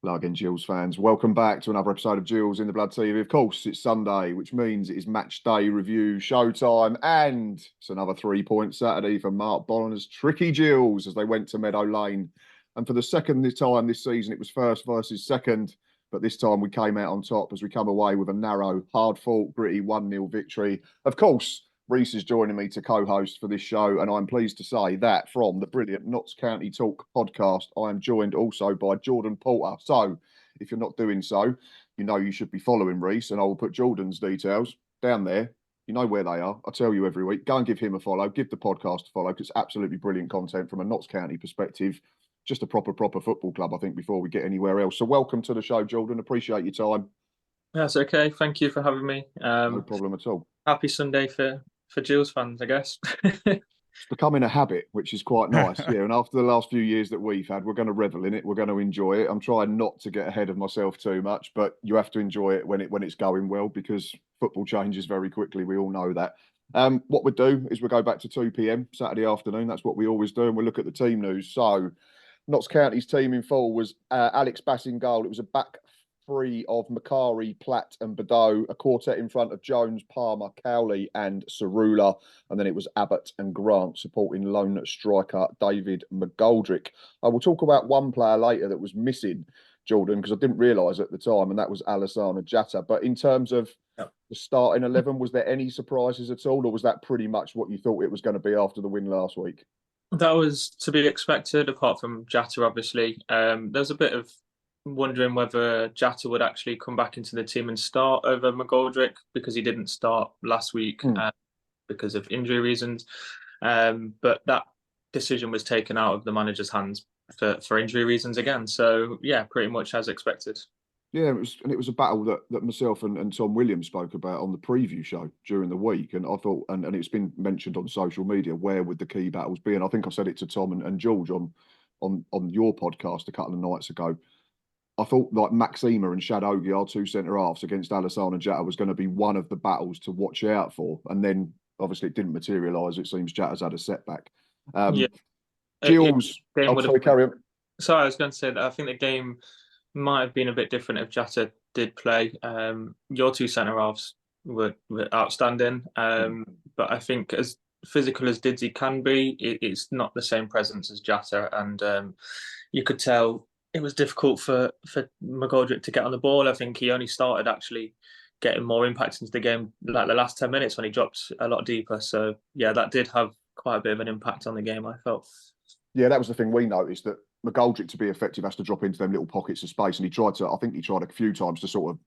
Hello again, Gills fans. Welcome back to another episode of Gills in the Blood TV. Of course, it's Sunday, which means it is match day review showtime, and it's another 3-point Saturday for Mark Bolliner's tricky Gills as they went to Meadow Lane. And for the second time this season, it was first versus second, but this time we came out on top as we come away with a narrow, hard-fought, gritty 1-0 victory. Of course, Rhys is joining me to co-host for this show, and I'm pleased to say that from the brilliant Notts County Talk podcast, I am joined also by Jordan Porter. So, if you're not doing so, you know you should be following Rhys, and I will put Jordan's details down there. You know where they are. I tell you every week. Go and give him a follow. Give the podcast a follow because it's absolutely brilliant content from a Notts County perspective. Just a proper football club, I think, before we get anywhere else. So, welcome to the show, Jordan. Appreciate your time. That's okay. Thank you for having me. No problem at all. Happy Sunday for Gills fans, I guess. It's becoming a habit, which is quite nice. Yeah, and after the last few years that we've had, we're going to revel in it. We're going to enjoy it. I'm trying not to get ahead of myself too much, but you have to enjoy it when it's going well because football changes very quickly. We all know that. What we'll do is we'll go back to 2 p.m. Saturday afternoon. That's what we always do, and we'll look at the team news. So, Notts County's team in full was Alex Bass in goal. It was a back three of Macari, Platt and Badeau, a quartet in front of Jones, Palmer, Cowley and Cerula. And then it was Abbott and Grant supporting lone striker David McGoldrick. I will talk about one player later that was missing, Jordan, because I didn't realise at the time, and that was Alassana Jatta. But in terms of the starting 11, was there any surprises at all, or was that pretty much what you thought it was going to be after the win last week? That was to be expected, apart from Jatta, obviously. There's a bit of wondering whether Jatta would actually come back into the team and start over McGoldrick because he didn't start last week because of injury reasons. But that decision was taken out of the manager's hands for injury reasons again. So, yeah, pretty much as expected. Yeah, it was a battle that myself and Tom Williams spoke about on the preview show during the week. And I thought, and it's been mentioned on social media, where would the key battles be? And I think I said it to Tom and George on your podcast a couple of nights ago. I thought like Maxima and Shadogi, our two centre halves against Alassana Jatta, was going to be one of the battles to watch out for. And then obviously it didn't materialise. It seems Jatta's had a setback. Yeah. Gills, carry on. Sorry, I was going to say that I think the game might have been a bit different if Jatta did play. Your two centre halves were outstanding. But I think as physical as Didsy can be, it's not the same presence as Jatta. And you could tell it was difficult for McGoldrick to get on the ball. I think he only started actually getting more impact into the game like the last 10 minutes when he dropped a lot deeper. So, yeah, that did have quite a bit of an impact on the game, I felt. Yeah, that was the thing we noticed, that McGoldrick, to be effective, has to drop into them little pockets of space. And I think he tried a few times to sort of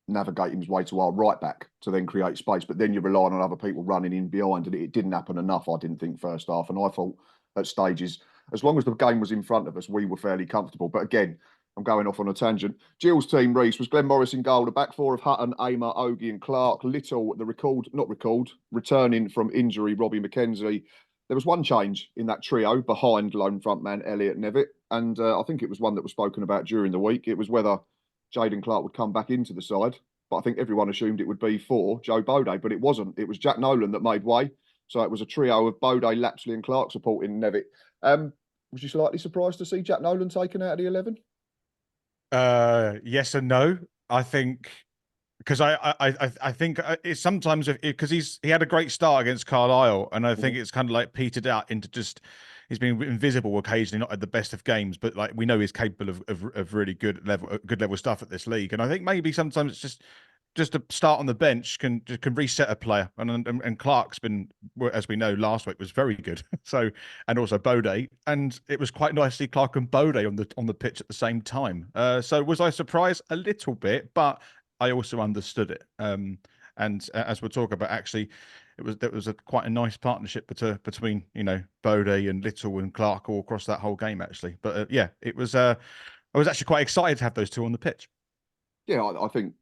navigate his way to our right back to then create space. But then you're relying on other people running in behind. And it didn't happen enough, I didn't think, first half. And I thought at stages, as long as the game was in front of us, we were fairly comfortable. But again, I'm going off on a tangent. Gills' team, Rhys, was Glenn Morris in goal. The back four of Hutton, Amer, Ogie and Clark. Little, returning from injury, Robbie McKenzie. There was one change in that trio behind lone frontman Elliot Nevitt. And I think it was one that was spoken about during the week. It was whether Jaden Clark would come back into the side. But I think everyone assumed it would be for Joe Bode, but it wasn't. It was Jack Nolan that made way. So it was a trio of Bode, Lapsley and Clark supporting Nevitt. Was you slightly surprised to see Jack Nolan taken out of the 11? Yes and no. I think because I think it's sometimes because he had a great start against Carlisle, and I think it's kind of like petered out into just he's been invisible occasionally, not at the best of games, but like we know he's capable of really good level stuff at this league, and I think maybe sometimes it's just to start on the bench can reset a player, and Clark's been, as we know, last week was very good. So, and also Bode, and it was quite nice to see Clark and Bode on the pitch at the same time. So was I surprised? A little bit, but I also understood it. And as we'll talk about, actually, there was quite a nice partnership between Bode and Little and Clark all across that whole game actually. But yeah, it was. I was actually quite excited to have those two on the pitch. Yeah, I think.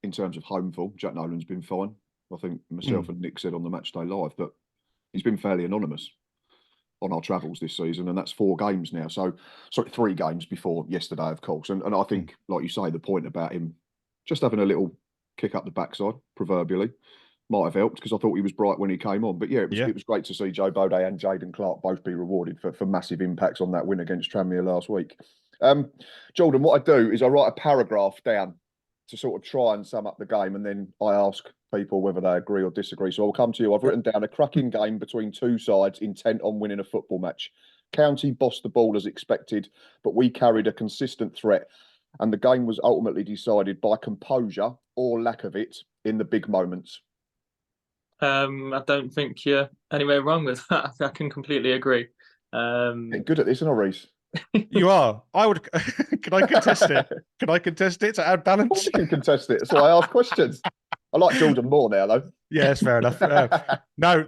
In terms of home form, Jack Nolan's been fine. I think myself and Nick said on the Matchday Live that he's been fairly anonymous on our travels this season, and that's 4 games now. So, sorry, 3 games before yesterday, of course. And I think, like you say, the point about him just having a little kick up the backside, proverbially, might have helped because I thought he was bright when he came on. But yeah, it was great to see Joe Bode and Jaden Clark both be rewarded for massive impacts on that win against Tranmere last week. Jordan, what I do is I write a paragraph down to sort of try and sum up the game, and then I ask people whether they agree or disagree. So I'll come to you. I've written down a cracking game between two sides intent on winning a football match. County bossed the ball as expected, but we carried a consistent threat, and the game was ultimately decided by composure or lack of it in the big moments. I don't think you're anywhere wrong with that. I can completely agree. Getting good at this, isn't I, Rhys? You are. I would. Can I contest it? Can I contest it to add balance? You can contest it. That's why I ask questions. I like Jordan more now, though. Yeah, that's fair enough. No,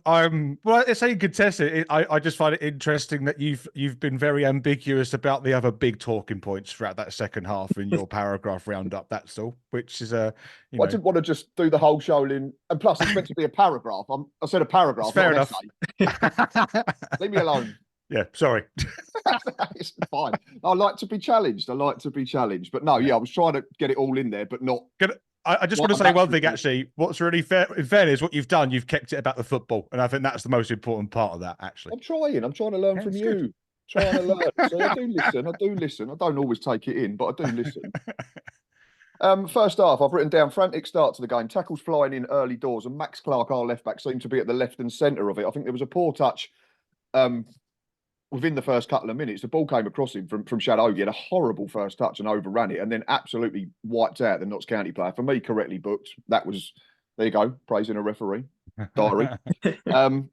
I'm. Well, it's saying contest it. I just find it interesting that you've been very ambiguous about the other big talking points throughout that second half in your paragraph roundup. That's all. Which is I didn't want to just do the whole show in, and plus it's meant to be a paragraph. I said a paragraph. Fair enough. Leave me alone. Yeah, sorry. It's fine. I like to be challenged. But no, yeah, I was trying to get it all in there, but not. I just want to say one thing, actually. What's really fair, in fairness, what you've done, you've kept it about the football. And I think that's the most important part of that, actually. I'm trying to learn from you. Good. Trying to learn. So I do listen. I don't always take it in, but I do listen. First half, I've written down frantic start to the game, tackles flying in early doors, and Max Clark, our left back, seemed to be at the left and centre of it. I think there was a poor touch within the first couple of minutes. The ball came across him from Shadow. He had a horrible first touch and overran it, and then absolutely wiped out the Notts County player. For me, correctly booked. That was, there you go, praising a referee. Diary. And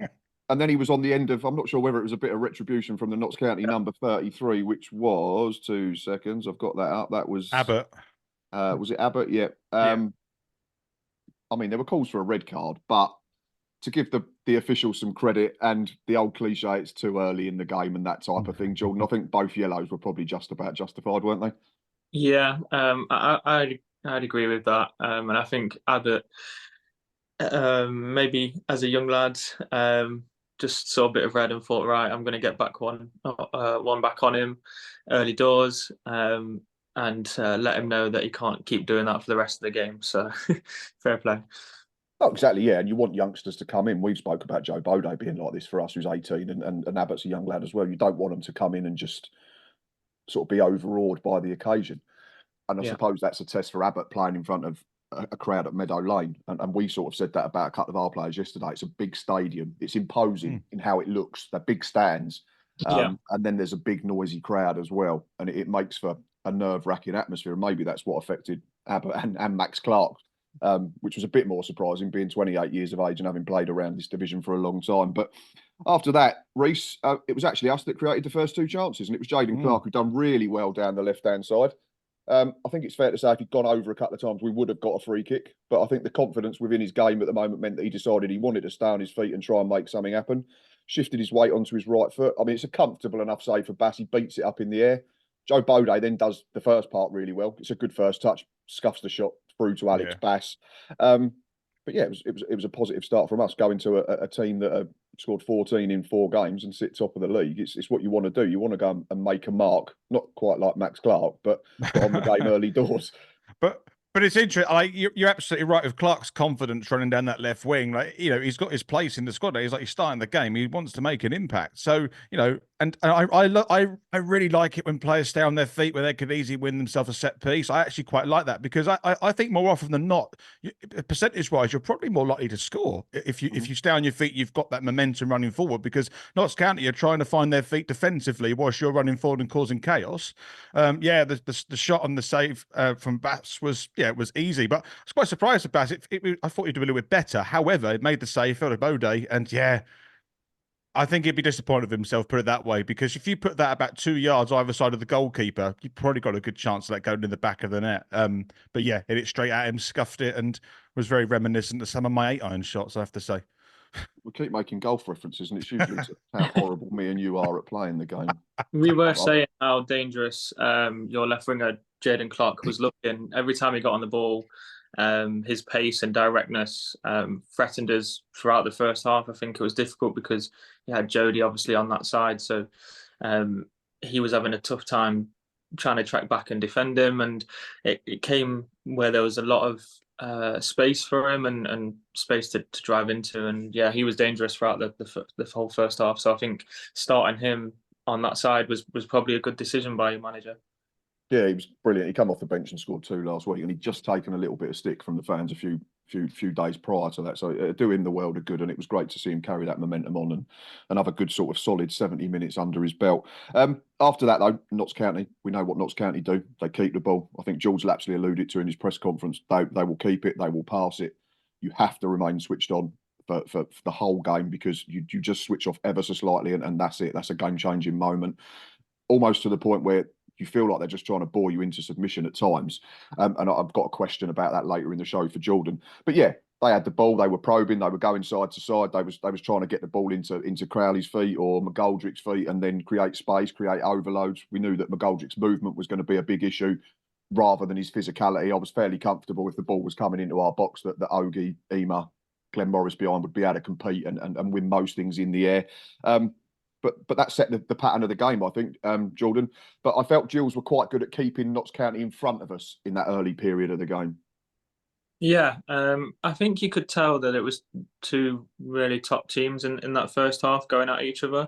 then he was on the end of, I'm not sure whether it was a bit of retribution from the Notts County number 33, which was 2 seconds. I've got that up. That was Abbott. Was it Abbott? Yeah. I mean, there were calls for a red card, but to give the officials some credit, and the old cliche, it's too early in the game and that type of thing, Jordan, I think both yellows were probably just about justified, weren't they? Yeah, I'd agree with that. And I think Abbott, maybe as a young lad, just saw a bit of red and thought, right, I'm going to get back one back on him early doors, and let him know that he can't keep doing that for the rest of the game. So fair play. Oh, exactly, yeah. And you want youngsters to come in. We've spoke about Joe Bode being like this for us, who's 18, and Abbott's a young lad as well. You don't want them to come in and just sort of be overawed by the occasion. And I suppose that's a test for Abbott playing in front of a crowd at Meadow Lane. And we sort of said that about a couple of our players yesterday. It's a big stadium. It's imposing in how it looks. They're big stands. And then there's a big noisy crowd as well. And it makes for a nerve-wracking atmosphere. And maybe that's what affected Abbott and Max Clark, which was a bit more surprising, being 28 years of age and having played around this division for a long time. But after that, Rhys, it was actually us that created the first 2 chances, and it was Jaden Clark who done really well down the left-hand side. I think it's fair to say if he'd gone over a couple of times, we would have got a free kick. But I think the confidence within his game at the moment meant that he decided he wanted to stay on his feet and try and make something happen. Shifted his weight onto his right foot. I mean, it's a comfortable enough save for Bass. He beats it up in the air. Joe Bode then does the first part really well. It's a good first touch, scuffs the shot through to Alex Bass. But yeah, it was a positive start from us, going to a team that scored 14 in 4 games and sit top of the league. It's what you want to do. You want to go and make a mark, not quite like Max Clark, but on the game early doors. But it's interesting. Like you're absolutely right with Clark's confidence running down that left wing. Like, you know, he's got his place in the squad. He's starting the game. He wants to make an impact. So, you know, and I really like it when players stay on their feet where they could easily win themselves a set piece. I actually quite like that, because I think more often than not, percentage wise, you're probably more likely to score if you stay on your feet. You've got that momentum running forward, because Notts County are trying to find their feet defensively whilst you're running forward and causing chaos. The shot on the save from Bass was it was easy, but I was quite surprised at Bass. I thought he'd do a little bit better. However, it made the save, fell to Bode, and I think he'd be disappointed with himself, put it that way, because if you put that about 2 yards either side of the goalkeeper, you've probably got a good chance of that going in the back of the net. But yeah, hit it straight at him, scuffed it, and was very reminiscent of some of my 8-iron shots, I have to say. We keep making golf references, and it's usually how horrible me and you are at playing the game. We were saying how dangerous your left winger, Jaden Clark, was looking. Every time he got on the ball, his pace and directness threatened us throughout the first half. I think it was difficult because you had Jody obviously on that side, so he was having a tough time trying to track back and defend him, and it came where there was a lot of space for him and space to drive into, and he was dangerous throughout the whole first half. So I think starting him on that side was probably a good decision by your manager. Yeah, he was brilliant. He came off the bench and scored 2 last week, and he'd just taken a little bit of stick from the fans a few days prior to that. So it do him the world of good, and it was great to see him carry that momentum on and another good sort of solid 70 minutes under his belt. After that, though, Notts County, we know what Notts County do. They keep the ball. I think Gills actually alluded to in his press conference. They will keep it. They will pass it. You have to remain switched on for the whole game, because you just switch off ever so slightly, and that's it. That's a game-changing moment, almost to the point where you feel like they're just trying to bore you into submission at times. And I've got a question about that later in the show for Jordan. But yeah, they had the ball, they were probing, they were going side to side, they was trying to get the ball into Crowley's feet or McGoldrick's feet and then create space, create overloads. We knew that McGoldrick's movement was going to be a big issue rather than his physicality. I was fairly comfortable if the ball was coming into our box that Ogie, Ema, Glenn Morris behind would be able to compete and win most things in the air. But that set the pattern of the game, I think, Jordan. But I felt Gills were quite good at keeping Notts County in front of us in that early period of the game. Yeah, I think you could tell that it was 2 really top teams in that first half going at each other.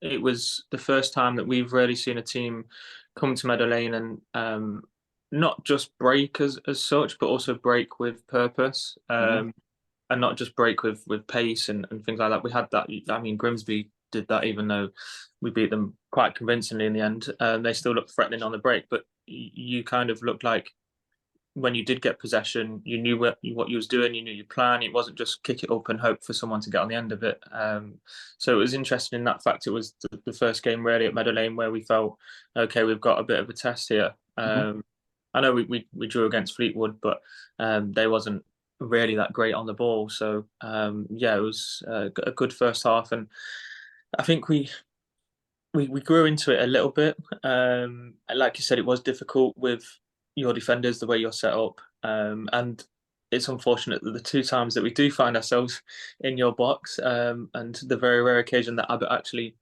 It was the first time that we've really seen a team come to Meadow Lane and not just break as such, but also break with purpose. And not just break with pace and things like that. We had that. I mean, Grimsby did that, even though we beat them quite convincingly in the end. They still looked threatening on the break, but you kind of looked like when you did get possession, you knew what you was doing, you knew your plan. It wasn't just kick it up and hope for someone to get on the end of it. So it was interesting in that fact. It was the first game really at Meadow Lane where we felt, okay, we've got a bit of a test here. I know we drew against Fleetwood, but they wasn't really that great on the ball. So yeah, it was a good first half, and I think we grew into it a little bit. Like you said, it was difficult with your defenders, the way you're set up, and it's unfortunate that the 2 times that we do find ourselves in your box, and the very rare occasion that Abbott actually,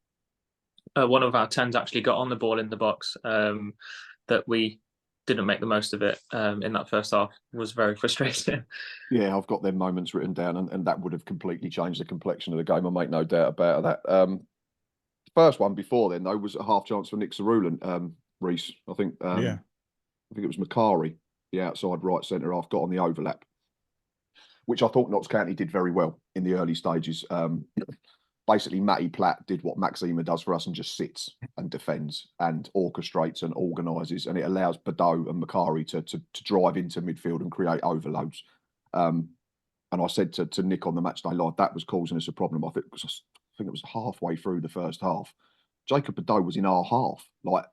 one of our 10s actually got on the ball in the box, that we didn't make the most of it in that first half, was very frustrating. Yeah, I've got them moments written down, and that would have completely changed the complexion of the game. I make no doubt about that. The first one before then, though, was a half chance for Nick Cerulin, Rhys. I think it was Macari, the outside right centre half, got on the overlap, which I thought Notts County did very well in the early stages. Basically, Matty Platt did what Max Ema does for us and just sits and defends and orchestrates and organises, and it allows Badeau and Macari to drive into midfield and create overloads. And I said to Nick on the matchday live, that was causing us a problem. I think it was halfway through the first half. Jacob Badeau was in our half, like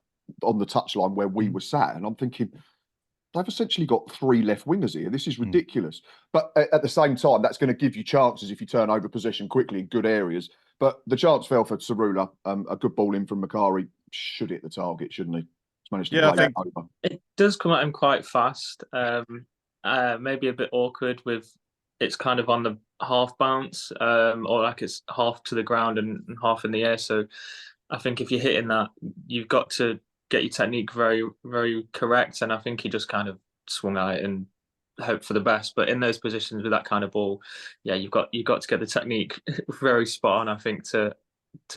on the touchline where we were sat, and I'm thinking, they've essentially got 3 left wingers here. This is ridiculous. But at the same time, that's going to give you chances if you turn over possession quickly in good areas. But the chance fell for Cerula. A good ball in from Macari. Should hit the target, shouldn't he? He's managed to play it over. It does come at him quite fast. Maybe a bit awkward with it's kind of on the half bounce, or like it's half to the ground and half in the air. So I think if you're hitting that, you've got to get your technique very, very correct. And I think he just kind of swung at it and hope for the best. But in those positions with that kind of ball, yeah, you've got to get the technique very spot on, I think, to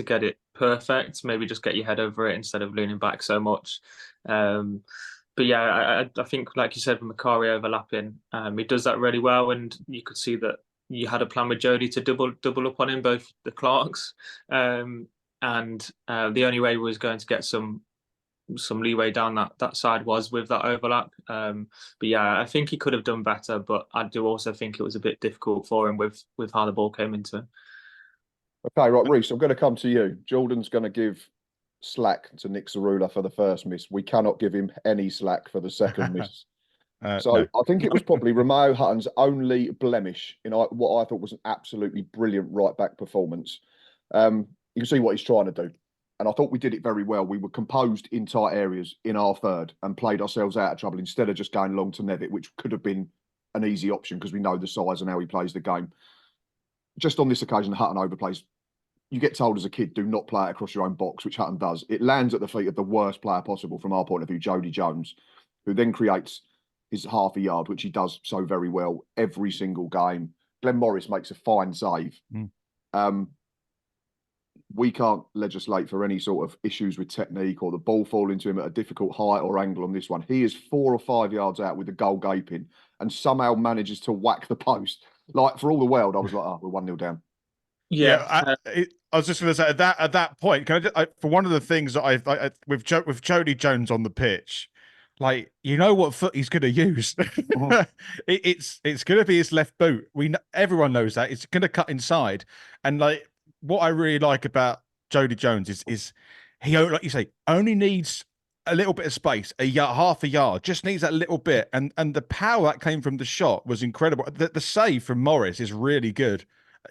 get it perfect. Maybe just get your head over it instead of leaning back so much. But yeah, I think, like you said, with Macari overlapping, he does that really well, and you could see that you had a plan with Jody to double up on him, both the Clarks, and the only way we was going to get some leeway down that side was with that overlap. But yeah, I think he could have done better, but I do also think it was a bit difficult for him with how the ball came into him. Okay, right, Rhys, I'm going to come to you. Jordan's going to give slack to Nick Cerula for the first miss. We cannot give him any slack for the second miss. So no. I think it was probably Romeo Hutton's only blemish in what I thought was an absolutely brilliant right-back performance. You can see what he's trying to do. And I thought we did it very well. We were composed in tight areas in our third and played ourselves out of trouble instead of just going long to Nevitt, which could have been an easy option because we know the size and how he plays the game. Just on this occasion, Hutton overplays. You get told as a kid, do not play it across your own box, which Hutton does. It lands at the feet of the worst player possible from our point of view, Jody Jones, who then creates his half a yard, which he does so very well every single game. Glenn Morris makes a fine save. we can't legislate for any sort of issues with technique or the ball falling to him at a difficult height or angle on this one. He is 4 or 5 yards out with the goal gaping and somehow manages to whack the post. Like, for all the world, I was like, oh, we're 1-0 down. Yeah, I was just going to say at that point, can for one of the things that with Jody Jones on the pitch, like, you know what foot he's going to use. It's going to be his left boot. Everyone knows that. It's going to cut inside, and like, what I really like about Jody Jones is he, like you say, only needs a little bit of space, half a yard, just needs that little bit, and the power that came from the shot was incredible. The save from Morris is really good.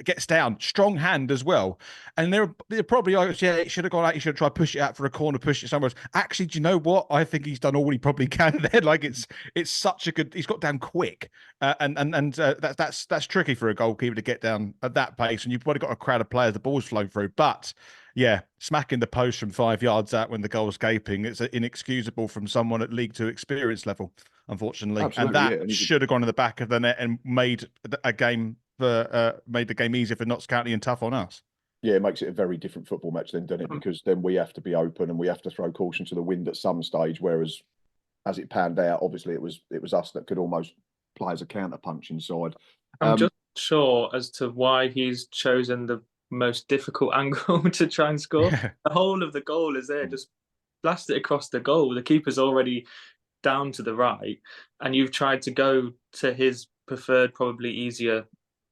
Gets down, strong hand as well. And they're probably, yeah, it should have gone out. He should have tried to push it out for a corner, push it somewhere else. Actually, do you know what? I think he's done all he probably can there. Like, it's such a good. He's got down quick, that's tricky for a goalkeeper to get down at that pace. And you've probably got a crowd of players. The ball's flowing through, but yeah, smacking the post from 5 yards out when the goal's gaping, it's inexcusable from someone at League Two experience level, unfortunately. Absolutely, and that yeah. should have gone in the back of the net and made the game easier for Notts County and tough on us. Yeah, it makes it a very different football match then, doesn't it? Because then we have to be open and we have to throw caution to the wind at some stage. Whereas, as it panned out, obviously it was us that could almost play as a counter punch inside. I'm just sure as to why he's chosen the most difficult angle to try and score. Yeah. The whole of the goal is there, just blast it across the goal. The keeper's already down to the right, and you've tried to go to his preferred, probably easier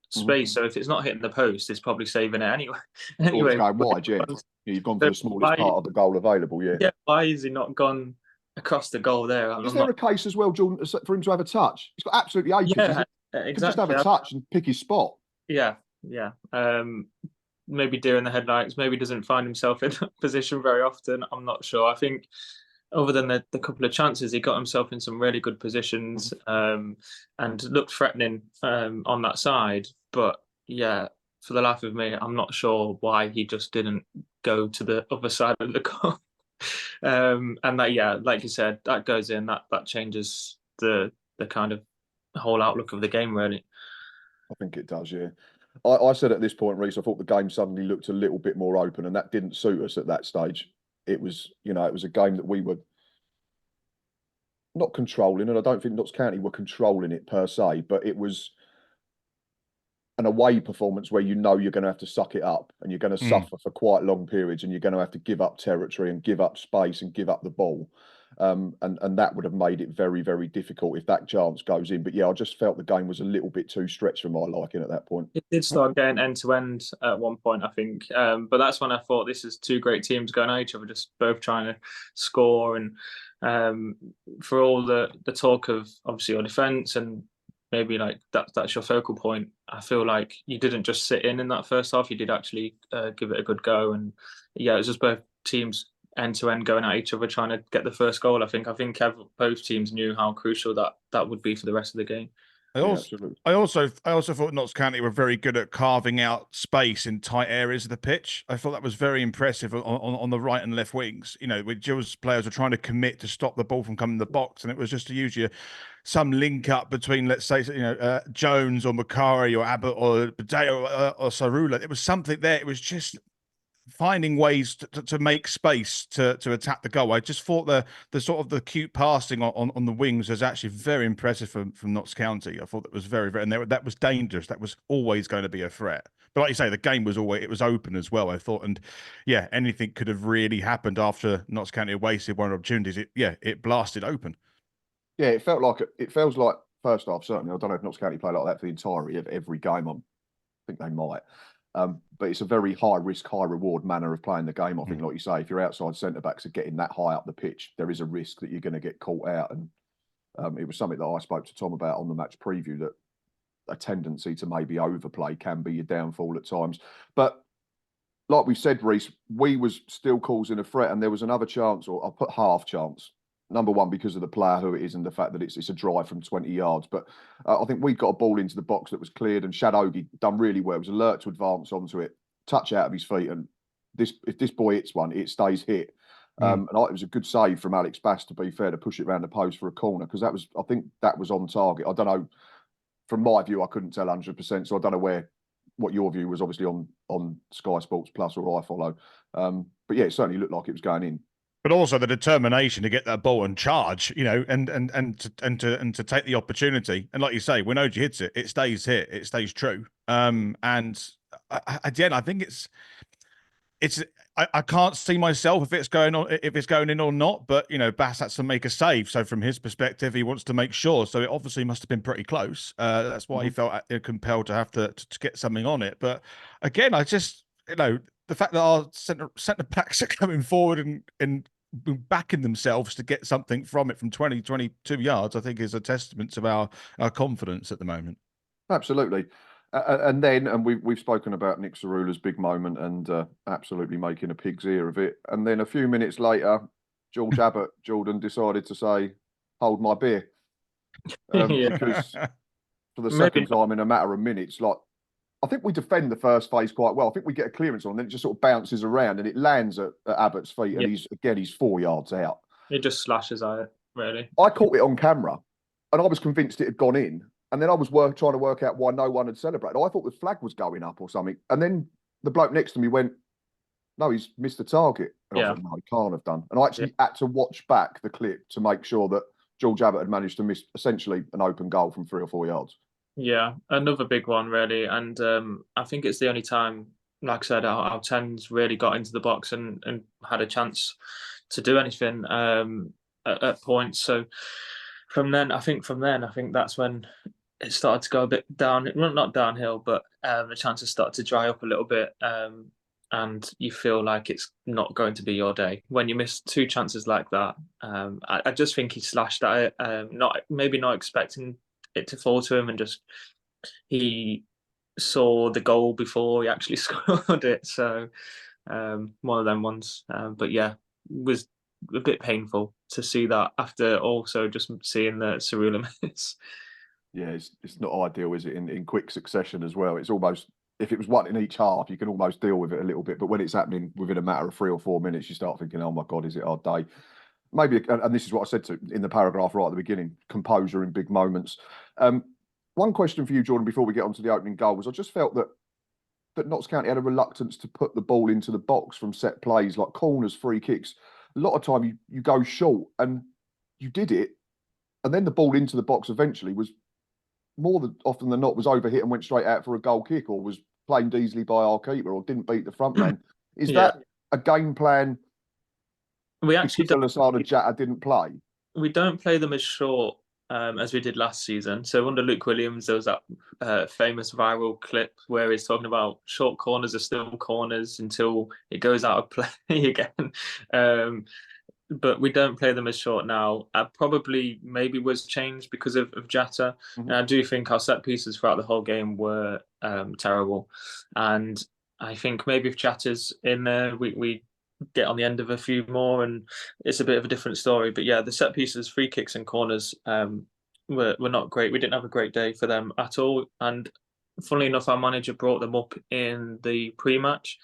space. So if it's not hitting the post, it's probably saving it anyway. Anyway, going wide, yeah. You've gone for the smallest part of the goal available, yeah. Yeah, why has he not gone across the goal there? Is there a case as well, Jordan, for him to have a touch? He's got absolutely apes. Yeah, exactly. He could just have a touch and pick his spot. Yeah. Maybe deer in the headlights. Maybe doesn't find himself in that position very often. I'm not sure. I think other than the couple of chances, he got himself in some really good positions and looked threatening on that side. But yeah, for the life of me, I'm not sure why he just didn't go to the other side of the goal. And that, yeah, like you said, that goes in, that changes the kind of whole outlook of the game, really. I think it does, yeah. I said at this point, Rhys, I thought the game suddenly looked a little bit more open, and that didn't suit us at that stage. It was, it was a game that we were not controlling, and I don't think Notts County were controlling it per se, but it was an away performance where you're going to have to suck it up and you're going to suffer for quite long periods, and you're going to have to give up territory and give up space and give up the ball. And that would have made it very, very difficult if that chance goes in. But yeah, I just felt the game was a little bit too stretched for my liking at that point. It did start getting end to end at one point, I think. But that's when I thought this is two great teams going at each other, just both trying to score. And for all the talk of obviously your defence and maybe like that's your focal point, I feel like you didn't just sit in that first half. You did actually give it a good go. And yeah, it was just both teams end to end going at each other trying to get the first goal. I think both teams knew how crucial that would be for the rest of the game. I also thought Notts County were very good at carving out space in tight areas of the pitch. I thought that was very impressive on the right and left wings. With Gills players were trying to commit to stop the ball from coming in the box, and it was just to use some link up between, let's say, Jones or Macari or Abbott or Badeo or Sarula. It was something there. It was just finding ways to make space to attack the goal. I just thought the sort of the cute passing on the wings was actually very impressive from Notts County. I thought that was very, very, and that was dangerous. That was always going to be a threat. But like you say, the game was open as well, I thought. And yeah, anything could have really happened after Notts County wasted one of the opportunities. It blasted open. Yeah, it feels like first half, certainly. I don't know if Notts County play like that for the entirety of every game. I think they might. But it's a very high risk, high reward manner of playing the game. I think, like you say, if your outside centre backs are getting that high up the pitch, there is a risk that you're going to get caught out. And it was something that I spoke to Tom about on the match preview, that a tendency to maybe overplay can be your downfall at times. But like we said, Rhys, we was still causing a threat, and there was another chance, or I'll put half chance. Number one, because of the player who it is and the fact that it's a drive from 20 yards. But I think we got a ball into the box that was cleared, and Shadogi done really well. He was alert to advance onto it, touch out of his feet. And if this boy hits one, it stays hit. And it was a good save from Alex Bass, to be fair, to push it around the post for a corner, because I think that was on target. I don't know, from my view, I couldn't tell 100%. So I don't know what your view was, obviously on Sky Sports Plus or iFollow. But yeah, it certainly looked like it was going in. But also the determination to get that ball and charge, you know, and to take the opportunity. And like you say, when OG hits it, it stays hit, it stays true. And again, I think I can't see myself if it's going in or not. But you know, Bass has to make a save, so from his perspective, he wants to make sure. So it obviously must have been pretty close. That's why he felt compelled to have to get something on it. But again, I just, you know, the fact that our centre backs are coming forward and backing themselves to get something from it from 22 yards, I think is a testament to our confidence at the moment. Absolutely. And we've spoken about Nick Cerula's big moment and absolutely making a pig's ear of it. And then a few minutes later, George Abbott, Jordan, decided to say, "Hold my beer," because for the second time in a matter of minutes, like, I think we defend the first phase quite well. I think we get a clearance on, then it just sort of bounces around and it lands at Abbott's feet, and he's 4 yards out. It just slashes at it, really. I caught it on camera, and I was convinced it had gone in. And then I was trying to work out why no one had celebrated. I thought the flag was going up or something. And then the bloke next to me went, "No, he's missed the target." And I was like, "No, he can't have done." And I actually had to watch back the clip to make sure that George Abbott had managed to miss essentially an open goal from 3 or 4 yards. Yeah, another big one, really. And I think it's the only time, like I said, our 10s really got into the box and had a chance to do anything at points. So from then, I think that's when it started to go a bit down. Well, not downhill, but the chances started to dry up a little bit. And you feel like it's not going to be your day when you miss 2 chances like that. I just think he slashed at it, not expecting it to fall to him, and just he saw the goal before he actually scored it. So one of them ones. But yeah, it was a bit painful to see that after also just seeing the Cerula miss. Yeah, it's not ideal, is it? In quick succession as well. It's almost, if it was one in each half, you can almost deal with it a little bit. But when it's happening within a matter of 3 or 4 minutes, you start thinking, "Oh my God, is it our day?" Maybe, and this is what I said in the paragraph right at the beginning: composure in big moments. One question for you, Jordan, before we get on to the opening goal, was I just felt that Notts County had a reluctance to put the ball into the box from set plays, like corners, free kicks. A lot of time you go short, and you did it, and then the ball into the box eventually was, more than often than not, was overhit and went straight out for a goal kick, or was claimed easily by our keeper, or didn't beat the front man. Is that a game plan? We actually don't. Jatta didn't play. We don't play them as short as we did last season. So under Luke Williams, there was that famous viral clip where he's talking about short corners are still corners until it goes out of play again. But we don't play them as short now. Probably maybe was changed because of Jatta. And I do think our set pieces throughout the whole game were terrible. And I think maybe if Jatta's in there, we get on the end of a few more and it's a bit of a different story. But yeah, the set pieces, free kicks and corners were not great. We didn't have a great day for them at all. And funnily enough, our manager brought them up in the pre-match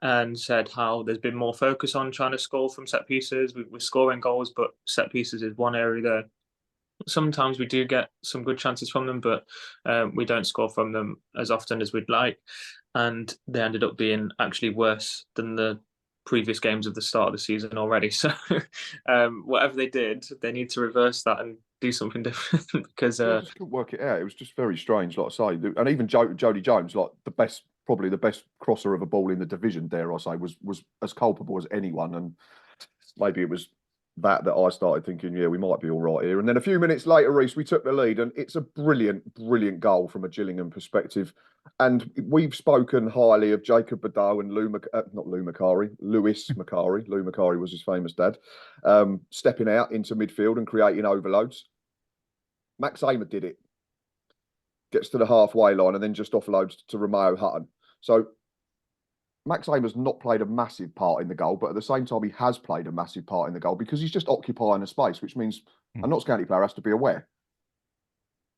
and said how there's been more focus on trying to score from set pieces. We're scoring goals, but set pieces is one area there. Sometimes we do get some good chances from them, but we don't score from them as often as we'd like. And they ended up being actually worse than the previous games of the start of the season already. So whatever they did, they need to reverse that and do something different because I just couldn't work it out. It was just very strange, like I say. And even Jody Jones, like probably the best crosser of a ball in the division, dare I say, was as culpable as anyone. And maybe it was that I started thinking, yeah, we might be all right here. And then a few minutes later, Rhys, we took the lead, and it's a brilliant goal from a Gillingham perspective. And we've spoken highly of Jacob Badeau and Lewis Macari. Lou Macari was his famous dad, stepping out into midfield and creating overloads. Max Amer did it. Gets to the halfway line and then just offloads to Romeo Hutton. So Max Amer's not played a massive part in the goal, but at the same time, he has played a massive part in the goal because he's just occupying a space, which means a Notts County player has to be aware.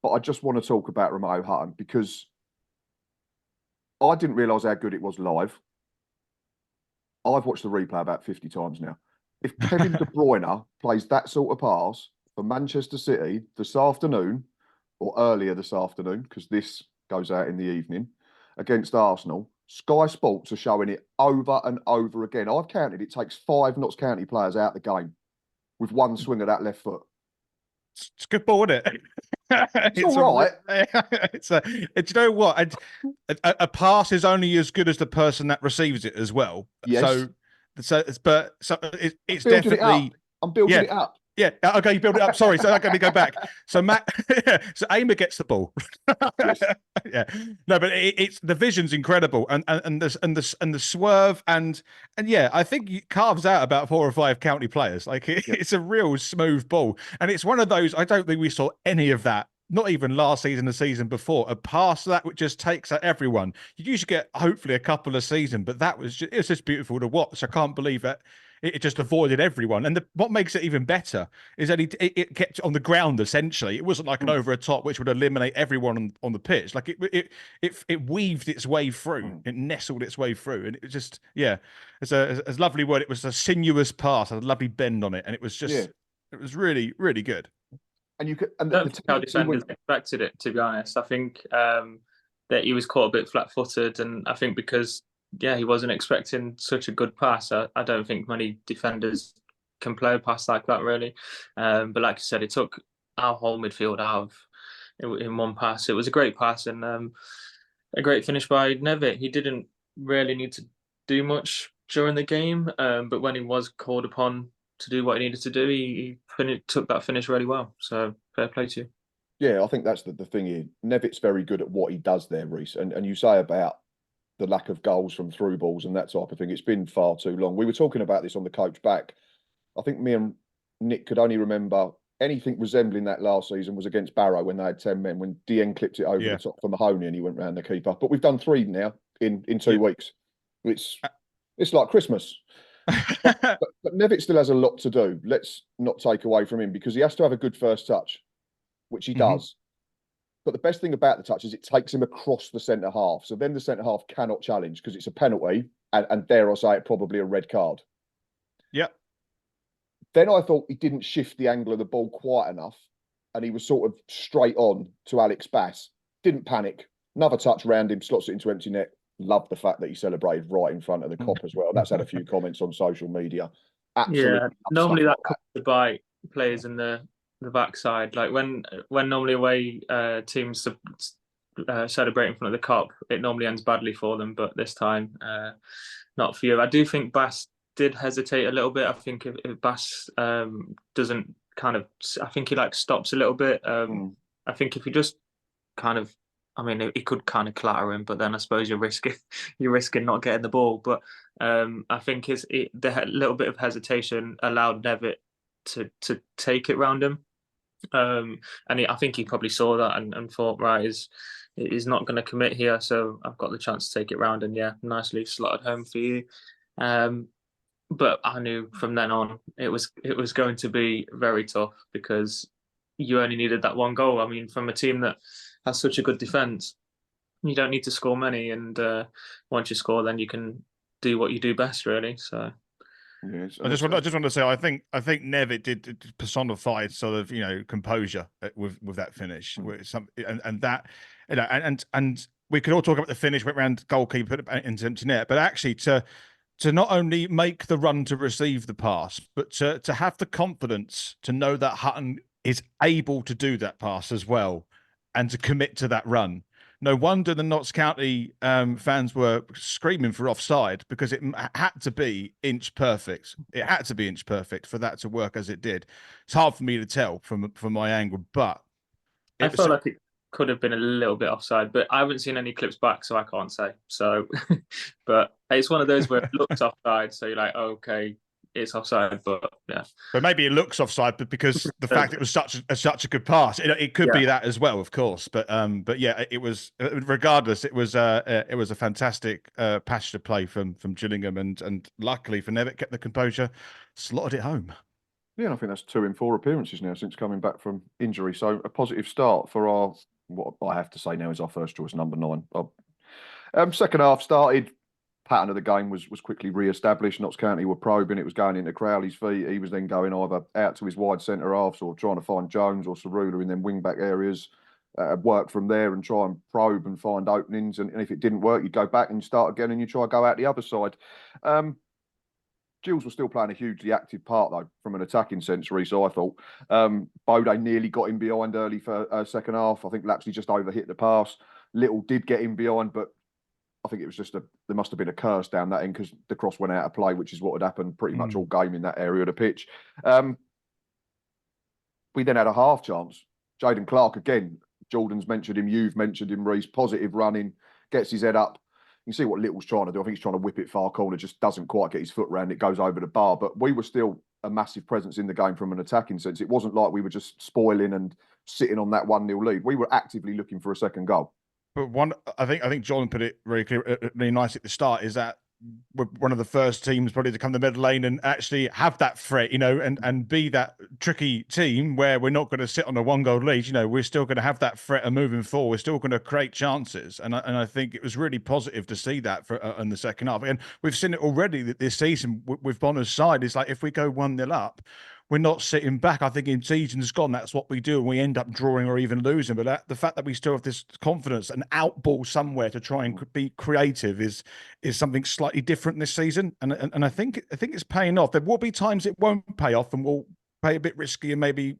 But I just want to talk about Romeo Hutton because I didn't realise how good it was live. I've watched the replay about 50 times now. If Kevin De Bruyne plays that sort of pass for Manchester City this afternoon, or earlier this afternoon, because this goes out in the evening, against Arsenal. Sky Sports are showing it over and over again. I've counted it takes 5 Notts County players out the game with one swing of that left foot. It's a good ball, isn't it? It's all right. Do you know what? A pass is only as good as the person that receives it as well. Yes. It's I'm building definitely. I'm building it up. Yeah. Okay, you build it up. Sorry, so I'm going to go back. So so Aimer gets the ball. Yes. Yeah. No, but it's the vision's incredible, and the swerve, and yeah, I think he carves out about 4 or 5 county players. Like it's a real smooth ball, and it's one of those. I don't think we saw any of that. Not even last season, the season before. A pass that which just takes out everyone. You usually get hopefully a couple a season, but that was just beautiful to watch. I can't believe that. It just avoided everyone, and what makes it even better is that it kept on the ground. Essentially, it wasn't like an over a top which would eliminate everyone on the pitch. Like it weaved its way through, it nestled its way through, and it just it's a lovely word. It was a sinuous pass, a lovely bend on it, and it was just it was really really good. And you could, and I don't think our defenders expected it, to be honest. I think that he was caught a bit flat-footed, and I think because he wasn't expecting such a good pass. I don't think many defenders can play a pass like that, really. But like you said, it took our whole midfield out of in one pass. It was a great pass and a great finish by Nevitt. He didn't really need to do much during the game, but when he was called upon to do what he needed to do, he took that finish really well. So fair play to you. Yeah, I think that's the thing here. Nevitt's very good at what he does there, Rhys. And you say about the lack of goals from through balls and that type of thing. It's been far too long. We were talking about this on the coach back. I think me and Nick could only remember anything resembling that last season was against Barrow when they had 10 men, when Dieng clipped it over the top for Mahoney and he went round the keeper. But we've done 3 now in 2 weeks. It's like Christmas. but Nevitt still has a lot to do. Let's not take away from him because he has to have a good first touch, which he does. But the best thing about the touch is it takes him across the centre half. So then the centre half cannot challenge because it's a penalty and dare I say it, probably a red card. Yeah. Then I thought he didn't shift the angle of the ball quite enough and he was sort of straight on to Alex Bass. Didn't panic. Another touch round him, slots it into empty net. Love the fact that he celebrated right in front of the cop as well. That's had a few comments on social media. Absolutely. Normally that comes to bite players in the backside. Like when normally away teams celebrate in front of the cop, it normally ends badly for them. But this time, not for you. I do think Bass did hesitate a little bit. I think if Bass doesn't kind of, I think he stops a little bit. I think if he just kind of, I mean, he could kind of clatter him, but then I suppose you're risking not getting the ball. But I think the little bit of hesitation allowed Nevitt to take it round him. And I think he probably saw that and thought, right, he's not going to commit here, so I've got the chance to take it round, and nicely slotted home for you. But I knew from then on it was going to be very tough because you only needed that one goal. I mean, from a team that has such a good defence, you don't need to score many, and once you score, then you can do what you do best, really. So. Yes, I just want to say I think Nevitt did personify sort of composure with that finish, and that and we could all talk about the finish, went round goalkeeper, put it into empty net, but actually to not only make the run to receive the pass, but to have the confidence to know that Hutton is able to do that pass as well, and to commit to that run. No wonder the Notts County fans were screaming for offside because it had to be inch perfect. It had to be inch perfect for that to work as it did. It's hard for me to tell from my angle, but I felt like it could have been a little bit offside, but I haven't seen any clips back, so I can't say. So, but it's one of those where it looks offside, so you're like, oh, okay, it's offside, but yeah. But maybe it looks offside, but because the fact it was such a good pass, it could be that as well, of course. But yeah, it was. Regardless, it was a fantastic patch to play from Gillingham, and luckily for Nevitt, kept the composure, slotted it home. Yeah, and I think that's 2 in 4 appearances now since coming back from injury. So a positive start for our, what I have to say now is our first choice, number 9. Second half started. Pattern of the game was quickly re-established. Notts County were probing. It was going into Crowley's feet. He was then going either out to his wide centre halves or trying to find Jones or Cerula in them wing-back areas. work from there and try and probe and find openings. And if it didn't work, you go back and start again and you try to go out the other side. Gills was still playing a hugely active part, though, from an attacking sense, Rhys, I thought. Bode nearly got him behind early for second half. I think Lapsley just overhit the pass. Little did get him behind, but I think it was just there must have been a curse down that end because the cross went out of play, which is what had happened pretty much all game in that area of the pitch. We then had a half chance. Jaden Clark, again, Jordan's mentioned him, you've mentioned him, Rhys, positive running, gets his head up. You can see what Little's trying to do. I think he's trying to whip it far corner, just doesn't quite get his foot round. It goes over the bar. But we were still a massive presence in the game from an attacking sense. It wasn't like we were just spoiling and sitting on that 1-0 lead. We were actively looking for a second goal. But I think John put it really clear, really nice at the start, is that we're one of the first teams probably to come to the middle lane and actually have that threat, and be that tricky team where we're not going to sit on a 1-goal lead. We're still going to have that threat and moving forward. We're still going to create chances, and I think it was really positive to see that in the second half. And we've seen it already this season with Bonner's side. It's like if we go 1-0 up, we're not sitting back. I think in seasons gone, that's what we do, and we end up drawing or even losing. But the fact that we still have this confidence and outball somewhere to try and be creative is something slightly different this season. And I think it's paying off. There will be times it won't pay off, and we'll play a bit risky, and maybe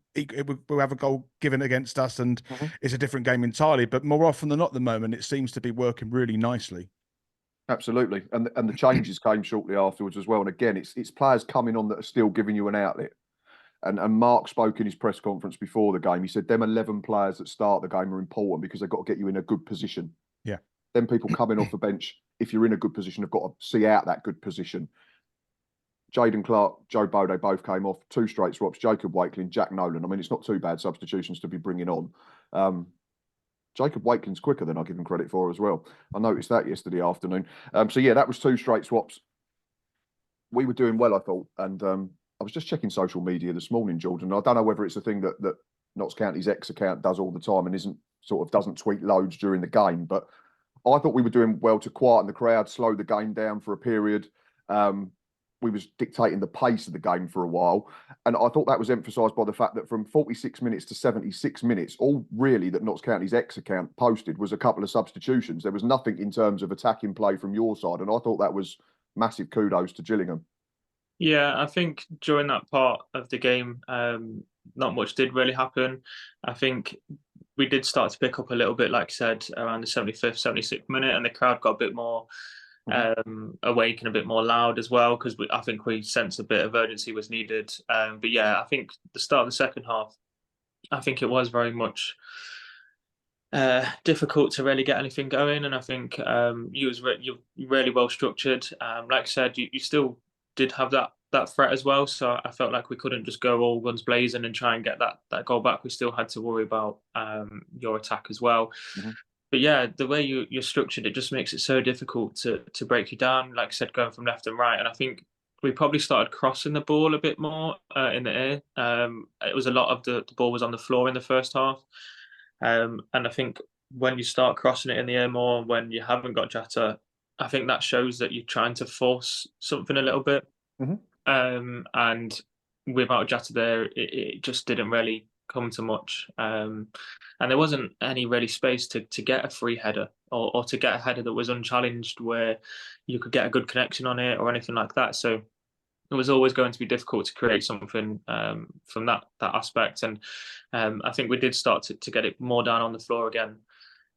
we'll have a goal given against us, and it's a different game entirely. But more often than not, at the moment, it seems to be working really nicely. Absolutely, and the changes came shortly afterwards as well. And again, it's players coming on that are still giving you an outlet. And Mark spoke in his press conference before the game. He said them 11 players that start the game are important because they've got to get you in a good position. Yeah. Then people coming off the bench, if you're in a good position, have got to see out that good position. Jaden Clark, Joe Bode both came off. 2 straight swaps. Jacob Wakeling, Jack Nolan. I mean, it's not too bad substitutions to be bringing on. Jacob Wakeling's quicker than I give him credit for as well. I noticed that yesterday afternoon. So yeah, that was 2 straight swaps. We were doing well, I thought, and I was just checking social media this morning, Jordan. I don't know whether it's a thing that Notts County's X account does all the time and doesn't tweet loads during the game. But I thought we were doing well to quieten the crowd, slow the game down for a period. We was dictating the pace of the game for a while. And I thought that was emphasised by the fact that from 46 minutes to 76 minutes, all really that Notts County's X account posted was a couple of substitutions. There was nothing in terms of attacking play from your side. And I thought that was massive kudos to Gillingham. Yeah, I think during that part of the game, not much did really happen. I think we did start to pick up a little bit, like I said, around the 75th, 76th minute, and the crowd got a bit more awake and a bit more loud as well, because I think we sensed a bit of urgency was needed. But yeah, I think the start of the second half, I think it was very much difficult to really get anything going, and I think you're really well structured. Like I said, you still did have that threat as well, so I felt like we couldn't just go all guns blazing and try and get that goal back. We still had to worry about your attack as well. But yeah, the way you're structured, it just makes it so difficult to break you down, like I said, going from left and right. And I think we probably started crossing the ball a bit more in the air. It was a lot of the ball was on the floor in the first half, and I think when you start crossing it in the air more, when you haven't got Jata, I think that shows that you're trying to force something a little bit. And without Jata there, it just didn't really come to much. And there wasn't any really space to get a free header or to get a header that was unchallenged where you could get a good connection on it or anything like that. So it was always going to be difficult to create something from that aspect. And I think we did start to get it more down on the floor again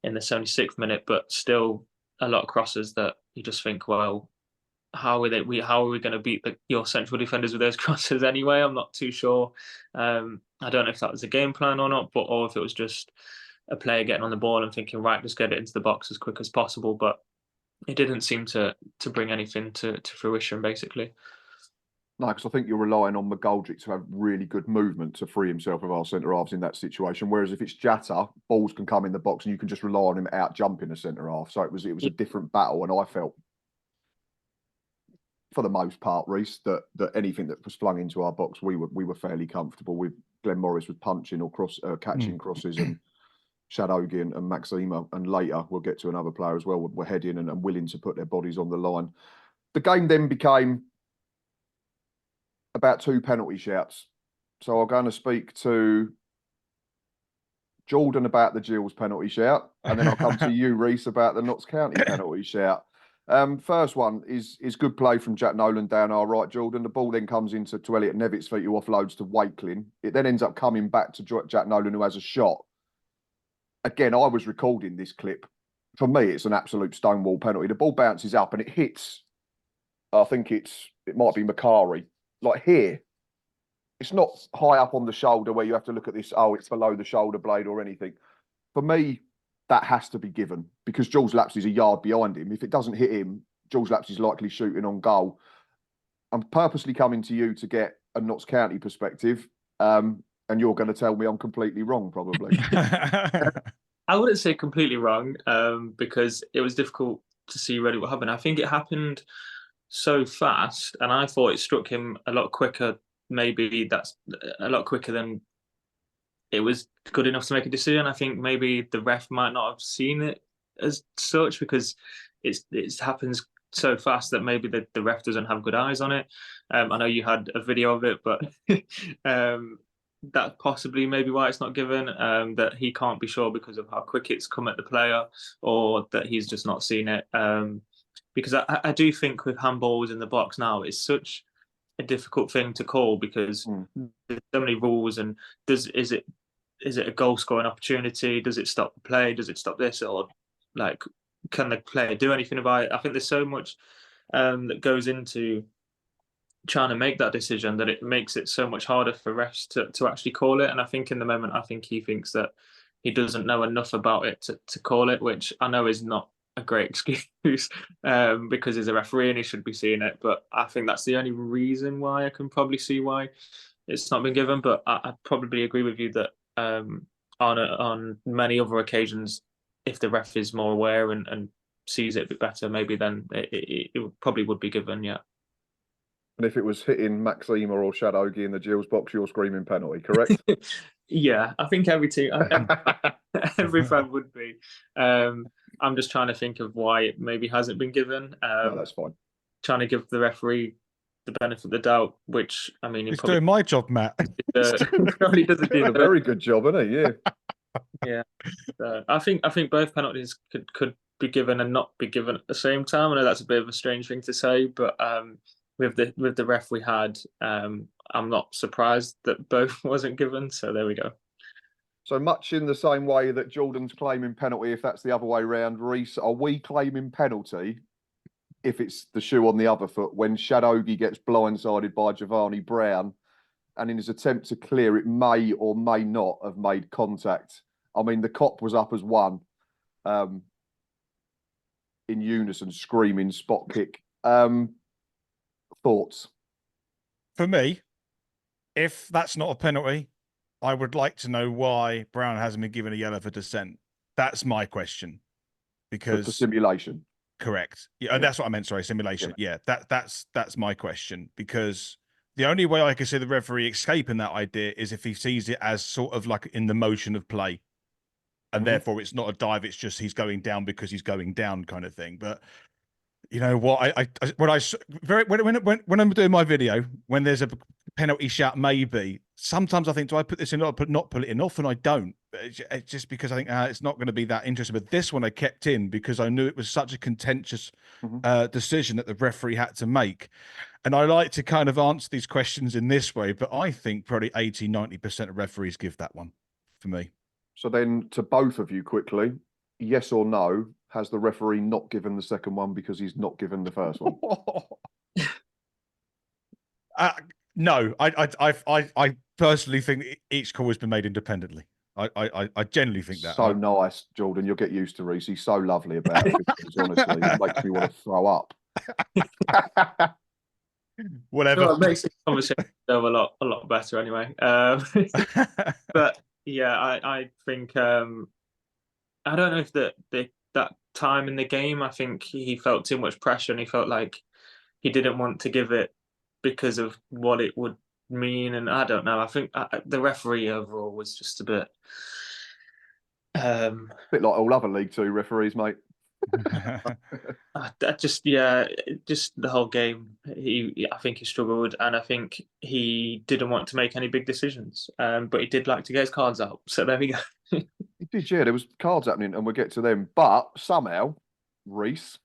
in the 76th minute, but still a lot of crosses that you just think, well, how are we going to beat your central defenders with those crosses anyway? I'm not too sure. I don't know if that was a game plan or not, or if it was just a player getting on the ball and thinking, right, just get it into the box as quick as possible. But it didn't seem to bring anything to fruition, basically. No, because I think you're relying on McGoldrick to have really good movement to free himself of our centre halves in that situation. Whereas if it's Jata, balls can come in the box and you can just rely on him out jumping a centre half. So it was a different battle, and I felt, for the most part, Rhys, that anything that was flung into our box, we were fairly comfortable with. Glenn Morris was punching or catching crosses, and Shadogi and Maxima, and later we'll get to another player as well, were heading and willing to put their bodies on the line. The game then became about 2 penalty shouts. So I'm going to speak to Jordan about the Gills penalty shout, and then I'll come to you, Rhys, about the Notts County penalty shout. First one is good play from Jack Nolan down our right, Jordan. The ball then comes into Elliot Nevitt's feet, who offloads to Wakeling. It then ends up coming back to Jack Nolan, who has a shot. Again, I was recording this clip. For me, it's an absolute stonewall penalty. The ball bounces up and it hits, I think it might be Macari, like here. It's not high up on the shoulder where you have to look at this, oh, it's below the shoulder blade or anything. For me, that has to be given because Jules Lapsley is a yard behind him. If it doesn't hit him, Jules Lapsley is likely shooting on goal. I'm purposely coming to you to get a Notts County perspective, and you're going to tell me I'm completely wrong, probably. I wouldn't say completely wrong, because it was difficult to see really what happened. I think it happened so fast, and I thought it struck him a lot quicker. Maybe that's a lot quicker than it was good enough to make a decision. I think maybe the ref might not have seen it as such because it happens so fast that maybe the ref doesn't have good eyes on it. I know you had a video of it, but that possibly maybe why it's not given, that he can't be sure because of how quick it's come at the player, or that he's just not seen it. Because I do think with handballs in the box now, it's such a difficult thing to call because there's so many rules, and is it a goal scoring opportunity? Does it stop the play? Does it stop this? Or like, can the player do anything about it? I think there's so much that goes into trying to make that decision that it makes it so much harder for refs to actually call it. And I think in the moment, I think he thinks that he doesn't know enough about it to call it, which I know is not a great excuse because he's a referee and he should be seeing it. But I think that's the only reason why I can probably see why it's not been given. But I probably agree with you that on many other occasions, if the ref is more aware and sees it a bit better, maybe then it probably would be given, yeah. And if it was hitting Maxima or Shadowgi in the Gills box, you're screaming penalty, correct? Yeah, I think every team, every fan would be. I'm just trying to think of why it maybe hasn't been given. No, that's fine. Trying to give the referee the benefit of the doubt, which I mean, he's doing my job, Matt. Probably doesn't do a very good job, isn't he? Yeah. Yeah. I think both penalties could be given and not be given at the same time. I know that's a bit of a strange thing to say, but with the ref we had, I'm not surprised that both wasn't given. So there we go. So much in the same way that Jordan's claiming penalty, if that's the other way round, Rhys, are we claiming penalty if it's the shoe on the other foot when Shadowgi gets blindsided by Giovanni Brown and in his attempt to clear it may or may not have made contact? I mean, the cop was up as one in unison, screaming spot kick. Thoughts? For me, if that's not a penalty, I would like to know why Brown hasn't been given a yellow for dissent. That's my question. Because for simulation. Correct. Yeah, that's what I meant. Sorry, simulation. Yeah, that's my question. Because the only way I can see the referee escaping that idea is if he sees it as sort of like in the motion of play, and therefore it's not a dive. It's just he's going down because he's going down, kind of thing. But you know what? When I'm doing my video, when there's a penalty shout, maybe sometimes I think, do I put this in or not put it in? Often I don't. It's just because I think it's not going to be that interesting. But this one I kept in because I knew it was such a contentious decision that the referee had to make. And I like to kind of answer these questions in this way, but I think probably 80-90% of referees give that one for me. So then to both of you quickly, yes or no, has the referee not given the second one because he's not given the first one? No, I personally think each call has been made independently. I generally think that. So nice, Jordan. You'll get used to Rhys. He's so lovely about it. Honestly, it makes me want to throw up. Whatever. Well, it makes the conversation a lot better anyway. But yeah, I think I don't know if that time in the game, I think he felt too much pressure and he felt like he didn't want to give it because of what it would mean. And I don't know. I think the referee overall was just a bit like all other League Two referees, mate. just the whole game. I think he struggled, and I think he didn't want to make any big decisions. But he did like to get his cards out. So there we go. did, yeah. There was cards happening, and we'll get to them. But somehow, Rhys,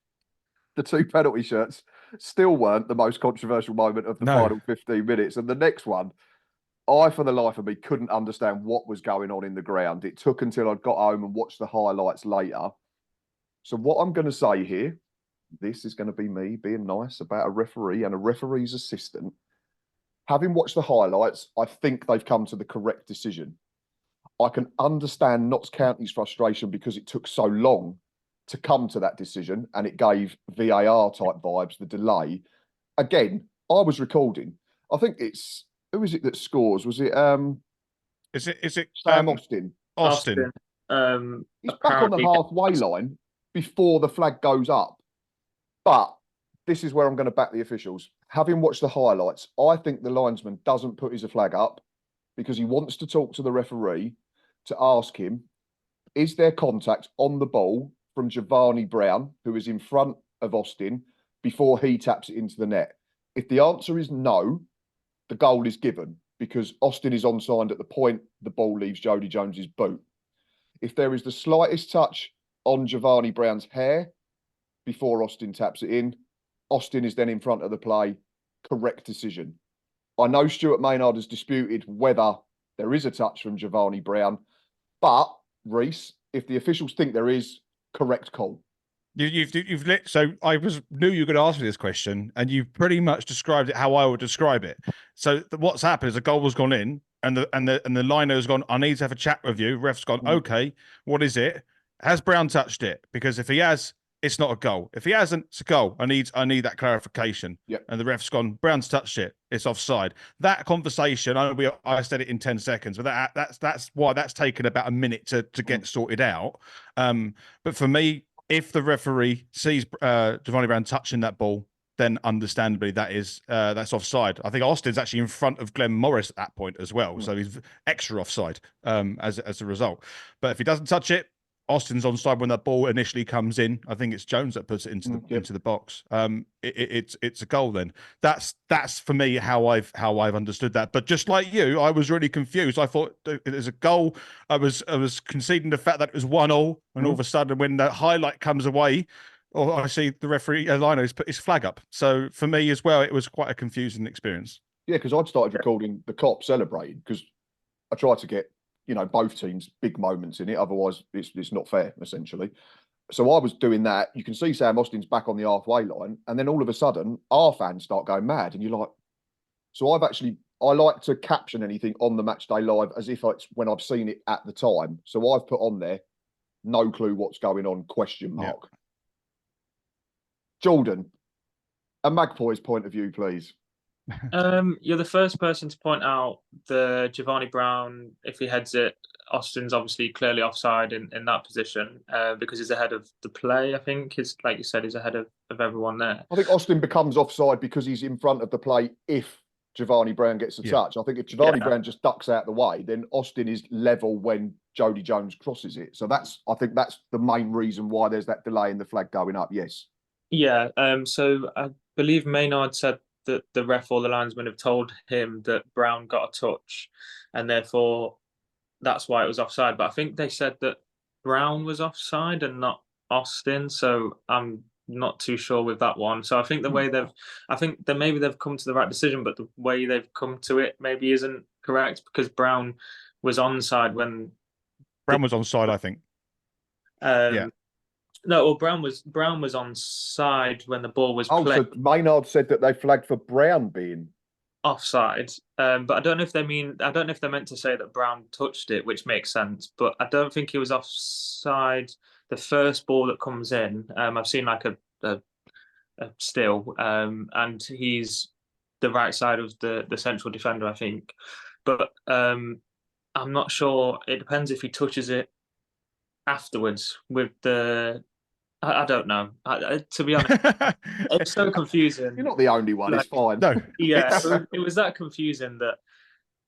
the 2 penalty shirts still weren't the most controversial moment of the final 15 minutes. And the next one, I, for the life of me, couldn't understand what was going on in the ground. It took until I got home and watched the highlights later. So what I'm going to say here, this is going to be me being nice about a referee and a referee's assistant. Having watched the highlights, I think they've come to the correct decision. I can understand Notts County's frustration because it took so long to come to that decision, and it gave VAR type vibes, the delay. Again, I was recording. I think it's, who is it that scores? Was it Is it Sam Austin? Austin. He's back on the halfway line before the flag goes up. But this is where I'm going to back the officials. Having watched the highlights, I think the linesman doesn't put his flag up because he wants to talk to the referee to ask him, is there contact on the ball from Giovanni Brown, who is in front of Austin, before he taps it into the net? If the answer is no, the goal is given because Austin is onside at the point the ball leaves Jody Jones's boot. If there is the slightest touch on Giovanni Brown's hair before Austin taps it in, Austin is then in front of the play. Correct decision. I know Stuart Maynard has disputed whether there is a touch from Giovanni Brown, but Rhys, if the officials think there is, correct call. You've lit. So I knew you were going to ask me this question, and you pretty much described it how I would describe it. So what's happened is a goal has gone in, and the liner has gone, I need to have a chat with you. Ref's gone, okay, what is it? Has Brown touched it? Because if he has, it's not a goal. If he hasn't, it's a goal. I need that clarification. Yep. And the ref's gone, Brown's touched it. It's offside. That conversation, I said it in 10 seconds, but that's why that's taken about a minute to get sorted out. But for me, if the referee sees Giovanni Brown touching that ball, then understandably that's offside. I think Austin's actually in front of Glenn Morris at that point as well, so he's extra offside as a result. But if he doesn't touch it, Austin's onside when that ball initially comes in. I think it's Jones that puts it into the box. It's a goal then. That's for me how I've understood that. But just like you, I was really confused. I thought there's a goal. I was conceding the fact that it was 1-1, and all of a sudden when that highlight comes away, or I see the referee Lino has put his flag up. So for me as well, it was quite a confusing experience. Yeah, because I'd started recording the cop celebrating because I tried to get both teams big moments in it. Otherwise, it's not fair, essentially. So I was doing that. You can see Sam Austin's back on the halfway line, and then all of a sudden, our fans start going mad, and you're like, so I like to caption anything on the Matchday Live as if it's when I've seen it at the time. So I've put on there, no clue what's going on, question mark. Yeah. Jordan, a Magpies point of view, please. You're the first person to point out the Giovanni Brown, if he heads it, Austin's obviously clearly offside in that position because he's ahead of the play. I think he's, like you said, he's ahead of everyone there. I think Austin becomes offside because he's in front of the play if Giovanni Brown gets a touch. I think if Giovanni Brown just ducks out the way, then Austin is level when Jody Jones crosses it. So I think that's the main reason why there's that delay in the flag going up. Yes. Yeah. So I believe Maynard said that the ref or the linesman have told him that Brown got a touch, and therefore that's why it was offside. But I think they said that Brown was offside and not Austin. So I'm not too sure with that one. So I think the way I think that maybe they've come to the right decision, but the way they've come to it maybe isn't correct because Brown was onside when Brown was onside, I think. Yeah. No, well, Brown was onside when the ball was played. So Maynard said that they flagged for Brown being offside. But I don't know if they meant to say that Brown touched it, which makes sense. But I don't think he was offside. The first ball that comes in, I've seen like a still, and he's the right side of the central defender, I think. But I'm not sure. It depends if he touches it afterwards with the. I don't know. To be honest, it's so confusing. You're not the only one. It's fine. No. Yeah, it was that confusing that,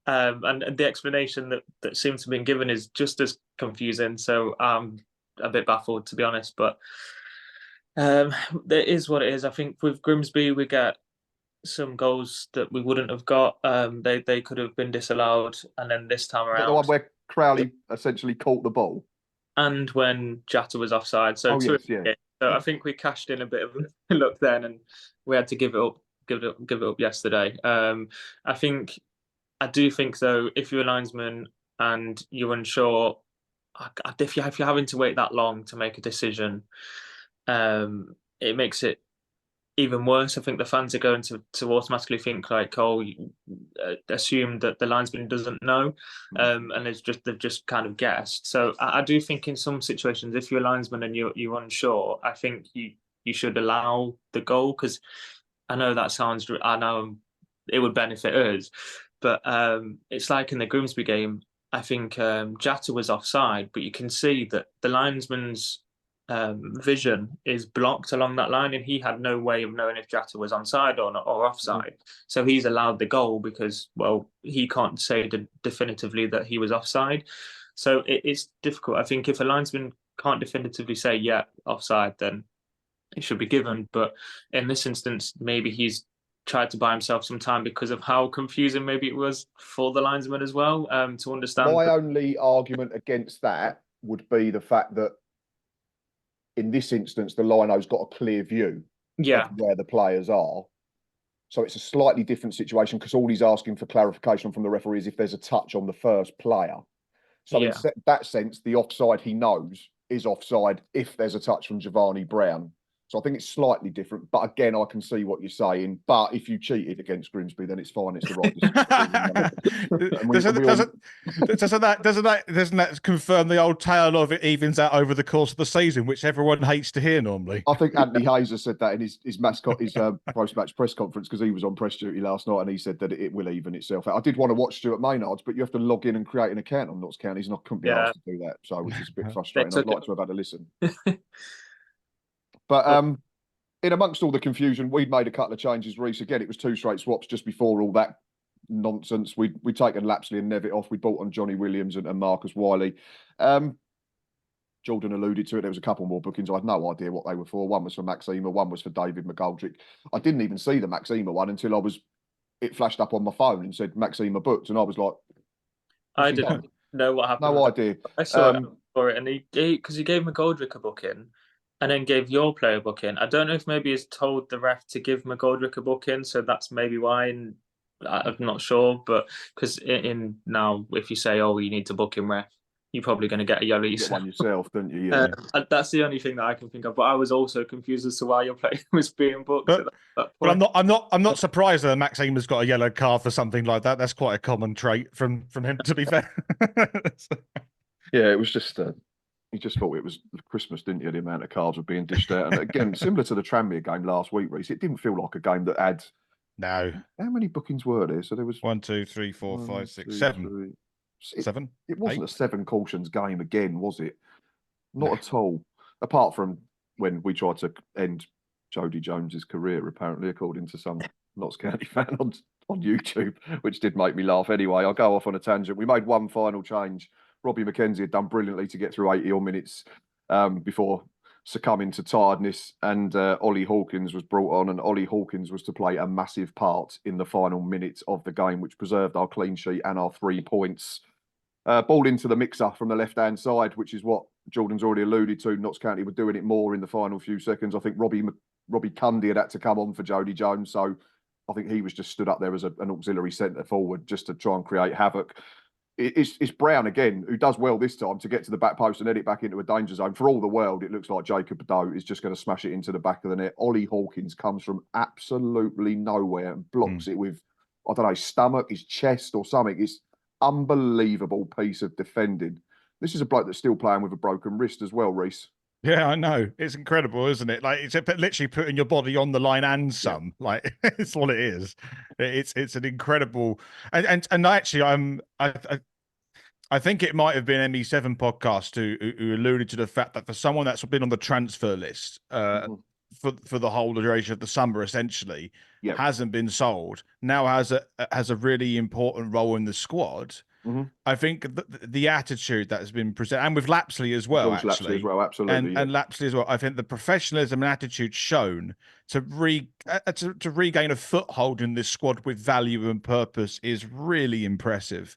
and the explanation that seems to have been given is just as confusing. So I'm a bit baffled, to be honest. But it is what it is. I think with Grimsby, we get some goals that we wouldn't have got. They could have been disallowed, and then this time around, the one where Crowley essentially caught the ball. and when Jatta was offside. So Oh yes, yeah. So I think we cashed in a bit of luck then, and we had to give it up yesterday. I think I do think though, if you're a linesman and you're unsure, if you're having to wait that long to make a decision, it makes it even worse. I think the fans are going to automatically think like, oh, assume that the linesman doesn't know, and they've just kind of guessed. So I do think in some situations, if you're a linesman and you're unsure, I think you should allow the goal, because I know it would benefit us, but it's like in the Grimsby game. I think Jatta was offside, but you can see that the linesman's vision is blocked along that line, and he had no way of knowing if Jatta was onside or not, or offside. So he's allowed the goal because, well, he can't say definitively that he was offside. So it's difficult. I think if a linesman can't definitively say, yeah, offside, then it should be given. But in this instance, maybe he's tried to buy himself some time because of how confusing maybe it was for the linesman as well, to understand. My only argument against that would be the fact that in this instance, the lino's got a clear view of where the players are. So it's a slightly different situation, because all he's asking for clarification from the referee is if there's a touch on the first player. So in that sense, the offside he knows is offside if there's a touch from Giovanni Brown. So I think it's slightly different. But again, I can see what you're saying. But if you cheated against Grimsby, then it's fine. It's the right decision. Doesn't that confirm the old tale of it evens out over the course of the season, which everyone hates to hear normally? I think Anthony Hayes said that in his post-match press conference, because he was on press duty last night, and he said that it will even itself out. I did want to watch Stuart Maynard's, but you have to log in and create an account on Notts County's, and I couldn't be asked to do that, so which is a bit frustrating. I'd like to have had a listen. But in amongst all the confusion, we'd made a couple of changes. Rhys, again, it was 2 straight swaps just before all that nonsense. We'd taken Lapsley and Nevitt off. We bought on Johnny Williams and Marcus Wiley. Jordan alluded to it. There was a couple more bookings. I had no idea what they were for. One was for Maxima, one was for David McGoldrick. I didn't even see the Maxima one until it flashed up on my phone and said Maxima booked, and I was like, I didn't know what happened. No idea. I saw it for it, and he gave McGoldrick a booking, and then gave your player a booking. I don't know if maybe he's told the ref to give McGoldrick a booking, so that's maybe why. And I'm not sure, but because in now, if you say, "Oh, you need to book him, ref," you're probably going to get a yellow yourself, don't you? Yeah. That's the only thing that I can think of. But I was also confused as to why your player was being booked. But I'm not surprised that Maxima's got a yellow card for something like that. That's quite a common trait from him, to be fair. Yeah, it was just. He just thought it was Christmas, didn't you? The amount of cards were being dished out. And again, similar to the Tranmere game last week, Rhys, it didn't feel like a game that had. No. How many bookings were there? So there was 1, 2, 3, 4, 5, 6, 7. 7. It wasn't a 7 cautions game again, was it? Not at all. Apart from when we tried to end Jody Jones's career, apparently, according to some Notts County fan on YouTube, which did make me laugh anyway. I'll go off on a tangent. We made one final change. Robbie McKenzie had done brilliantly to get through 80 odd minutes before succumbing to tiredness, and Ollie Hawkins was brought on, and Ollie Hawkins was to play a massive part in the final minutes of the game, which preserved our clean sheet and our 3 points. Ball into the mixer from the left-hand side, which is what Jordan's already alluded to. Notts County were doing it more in the final few seconds. I think Robbie Cundy had to come on for Jody Jones, so I think he was just stood up there as an auxiliary centre forward just to try and create havoc. It's Brown again, who does well this time to get to the back post and head it back into a danger zone. For all the world, it looks like Jacob Badeau is just going to smash it into the back of the net. Ollie Hawkins comes from absolutely nowhere and blocks it with, I don't know, stomach, his chest or something. It's unbelievable piece of defending. This is a bloke that's still playing with a broken wrist as well, Rhys. Yeah, I know. It's incredible, isn't it? Like, it's literally putting your body on the line and some. Yeah. Like, it's what it is. It's an incredible, and actually, I think it might have been ME7 podcast who alluded to the fact that for someone that's been on the transfer list for the whole duration of the summer, essentially, hasn't been sold, now has a really important role in the squad. I think the attitude that has been presented, and with Lapsley as well, absolutely, and Lapsley as well. I think the professionalism and attitude shown to regain a foothold in this squad with value and purpose is really impressive.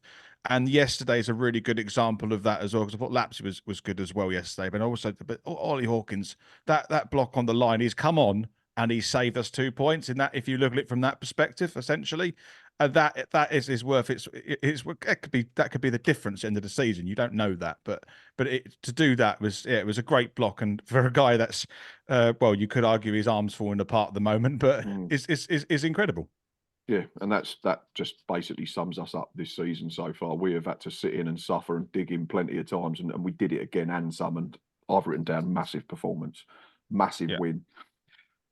And yesterday's a really good example of that as well, because I thought Lapsey was good as well yesterday. But also, but Ollie Hawkins, that block on the line, he's come on and he saved us 2 points. In that, if you look at it from that perspective, essentially, that is worth it could be the difference in the season. You don't know that, but to do that was it was a great block, and for a guy that's well, you could argue his arms falling apart at the moment, but is incredible. Yeah, and that just basically sums us up this season so far. We have had to sit in and suffer and dig in plenty of times, and we did it again and some. And I've written down massive performance, massive win.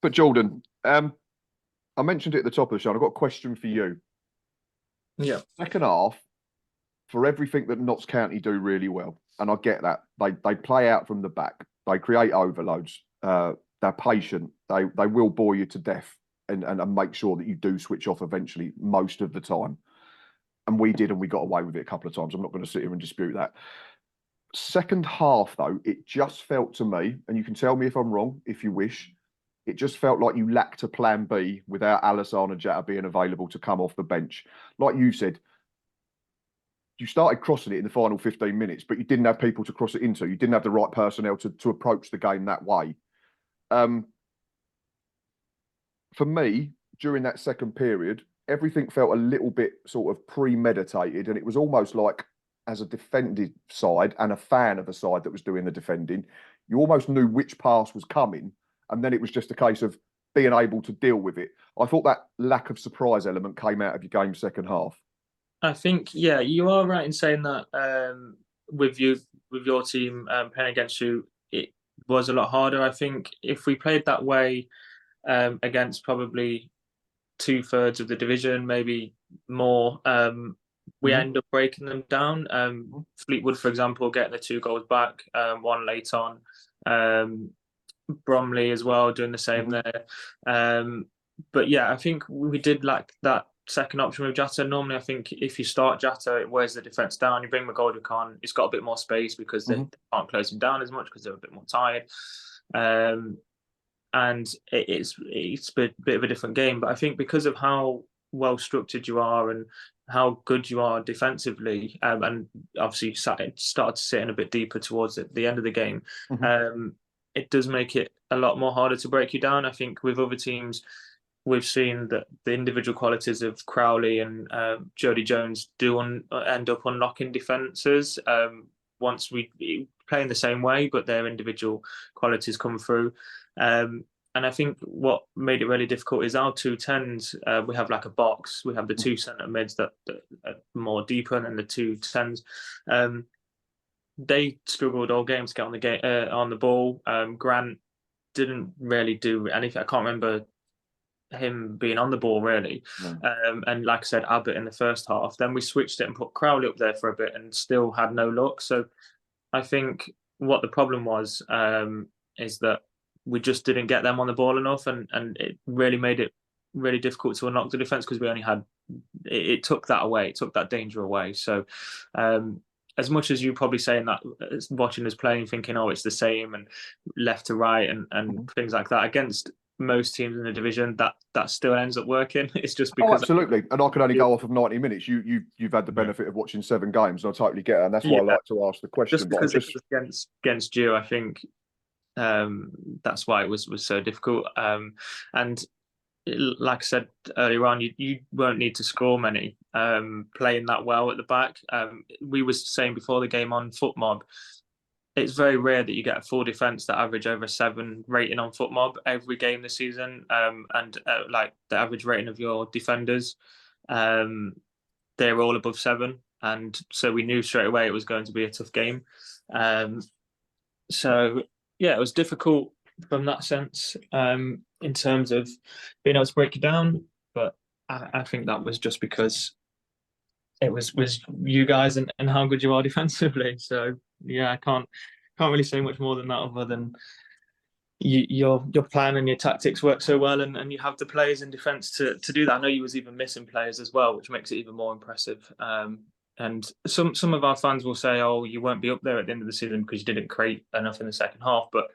But Jordan, I mentioned it at the top of the show. I've got a question for you. Yeah. Second half, for everything that Notts County do really well, and I get that they play out from the back, they create overloads, they're patient, they will bore you to death. And make sure that you do switch off eventually most of the time. And we did, and we got away with it a couple of times. I'm not going to sit here and dispute that. Second half, though, it just felt to me, and you can tell me if I'm wrong, if you wish, it just felt like you lacked a plan B without Alassane and Jatta being available to come off the bench. Like you said, you started crossing it in the final 15 minutes, but you didn't have people to cross it into. You didn't have the right personnel to approach the game that way. For me, during that second period, everything felt a little bit sort of premeditated, and it was almost like, as a defending side and a fan of a side that was doing the defending, you almost knew which pass was coming, and then it was just a case of being able to deal with it. I thought that lack of surprise element came out of your game second half. I think, yeah, you are right in saying that with your team playing against you, it was a lot harder. I think if we played that way against probably 2/3 of the division, maybe more, we end up breaking them down. Fleetwood, for example, getting the 2 goals back, one late on. Bromley as well, doing the same there. But yeah, I think we did lack that second option with Jatta. Normally, I think if you start Jatta, it wears the defence down. You bring McGoldrick on, it's got a bit more space because they aren't closing down as much because they're a bit more tired. And it's a bit of a different game. But I think because of how well structured you are and how good you are defensively, and obviously started to sit in a bit deeper towards the end of the game, it does make it a lot more harder to break you down. I think with other teams, we've seen that the individual qualities of Crowley and Jody Jones do end up unlocking defences once we play in the same way, but their individual qualities come through. And I think what made it really difficult is our 2 10s. We have like a box. We have the 2 centre mids that are more deeper than the 2 10s. They struggled all game to get on the ball. Grant didn't really do anything. I can't remember him being on the ball really. And like I said, Abbott in the first half. Then we switched it and put Crowley up there for a bit and still had no luck. So I think what the problem was is that we just didn't get them on the ball enough, and it really made it really difficult to unlock the defence because we only had it took that away, it took that danger away. So as much as you probably saying that, watching us playing, thinking, oh, it's the same and left to right and things like that, against most teams in the division, that still ends up working. It's just because absolutely, and I can only go off of 90 minutes. You've had the benefit of watching 7 games, and I totally get it, and that's why I like to ask the question. Just because it was against you, I think that's why it was so difficult. And like I said earlier on, you won't need to score many playing that well at the back. We were saying before the game on FootMob, it's very rare that you get a full defence that average over a 7 rating on FootMob every game this season. And like the average rating of your defenders, they're all above 7. And so we knew straight away it was going to be a tough game. So yeah, it was difficult from that sense in terms of being able to break it down. But I think that was just because it was you guys and how good you are defensively. So yeah, I can't really say much more than that, other than your plan and your tactics work so well, and you have the players in defence to do that. I know you was even missing players as well, which makes it even more impressive. And some of our fans will say, oh, you won't be up there at the end of the season because you didn't create enough in the second half. But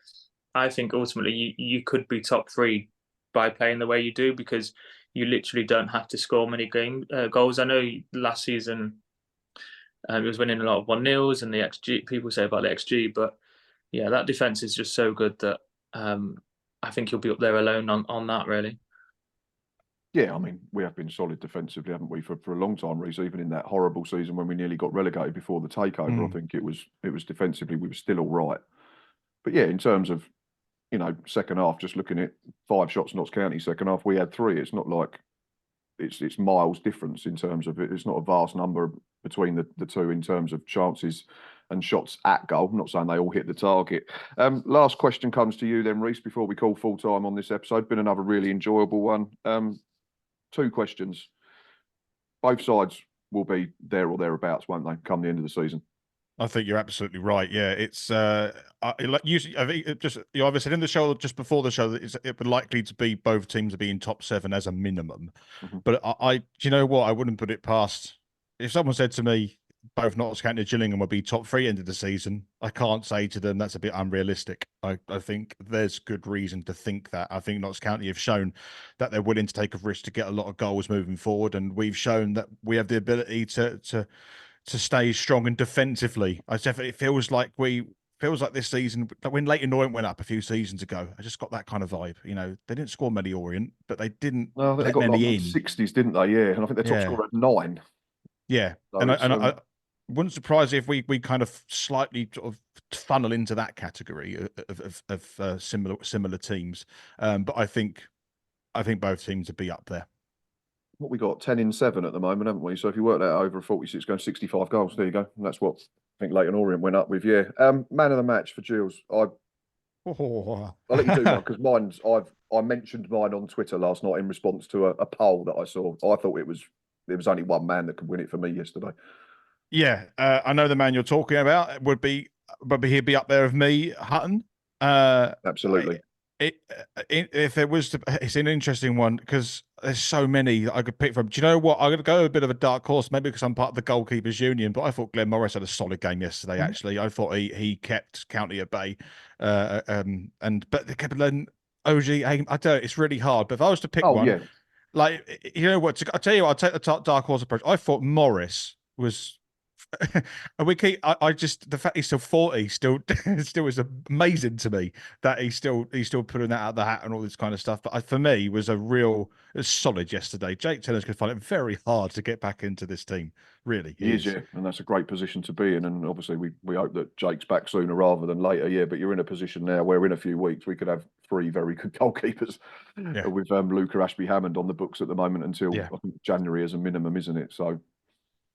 I think ultimately you could be top 3 by playing the way you do, because you literally don't have to score many goals. I know last season He was winning a lot of 1-0s, and the XG, people say about the XG, but yeah, that defence is just so good that I think he'll be up there alone on that, really. Yeah, I mean, we have been solid defensively, haven't we, for a long time, Rhys? Even in that horrible season when we nearly got relegated before the takeover, I think it was defensively we were still all right. But yeah, in terms of, you know, second half, just looking at 5 shots Notts County second half, we had 3. It's not like it's miles difference in terms of it. It's not a vast number between the two in terms of chances and shots at goal. I'm not saying they all hit the target. Last question comes to you then, Rhys, before we call full time on this episode. Been another really enjoyable one. 2 questions. Both sides will be there or thereabouts, won't they, come the end of the season? I think you're absolutely right. Yeah, it's like usually I think just you either said in the show or just before the show that it would likely to be both teams to be in top 7 as a minimum. But I do you know what? I wouldn't put it past if someone said to me both Notts County and Gillingham will be top 3 end of the season. I can't say to them that's a bit unrealistic. I think there's good reason to think that. I think Notts County have shown that they're willing to take a risk to get a lot of goals moving forward, and we've shown that we have the ability to stay strong and defensively. I definitely feels like this season, when Leighton Orient went up a few seasons ago, I just got that kind of vibe. You know, they didn't score many Orient, but they didn't they got many in 60s, didn't they? Yeah, and I think their top scorer had 9. Yeah, so and I wouldn't surprise you if we kind of slightly sort of funnel into that category of similar teams. But I think both teams would be up there. What we got 10 in 7 at the moment, haven't we? So if you work that out over 46 going 65 goals, there you go. And that's what I think Leighton Orient went up with. Yeah. Man of the match for Gills. I'll let you do one because I mentioned mine on Twitter last night in response to a poll that I saw. I thought there was only one man that could win it for me yesterday. Yeah, I know the man you're talking about would he'd be up there with me, Hutton. Absolutely. If it was, it's an interesting one because there's so many that I could pick from. Do you know what? I'm going to go a bit of a dark horse, maybe because I'm part of the goalkeepers union. But I thought Glenn Morris had a solid game yesterday. Actually, I thought he kept County at bay. But then OG, I don't know, it's really hard. But if I was to pick one, like you know what? I'll tell you what. I'll take the dark horse approach. I thought Morris was. And the fact he's still 40 still is amazing to me that he's still putting that out of the hat and all this kind of stuff. But for me, was solid yesterday. Jake Taylor's going to find it very hard to get back into this team. Really, he is, yeah, and that's a great position to be in. And obviously, we hope that Jake's back sooner rather than later. Yeah, but you're in a position now where in a few weeks we could have 3 very good goalkeepers with Luca Ashby-Hammond on the books at the moment until I think January as a minimum, isn't it? So.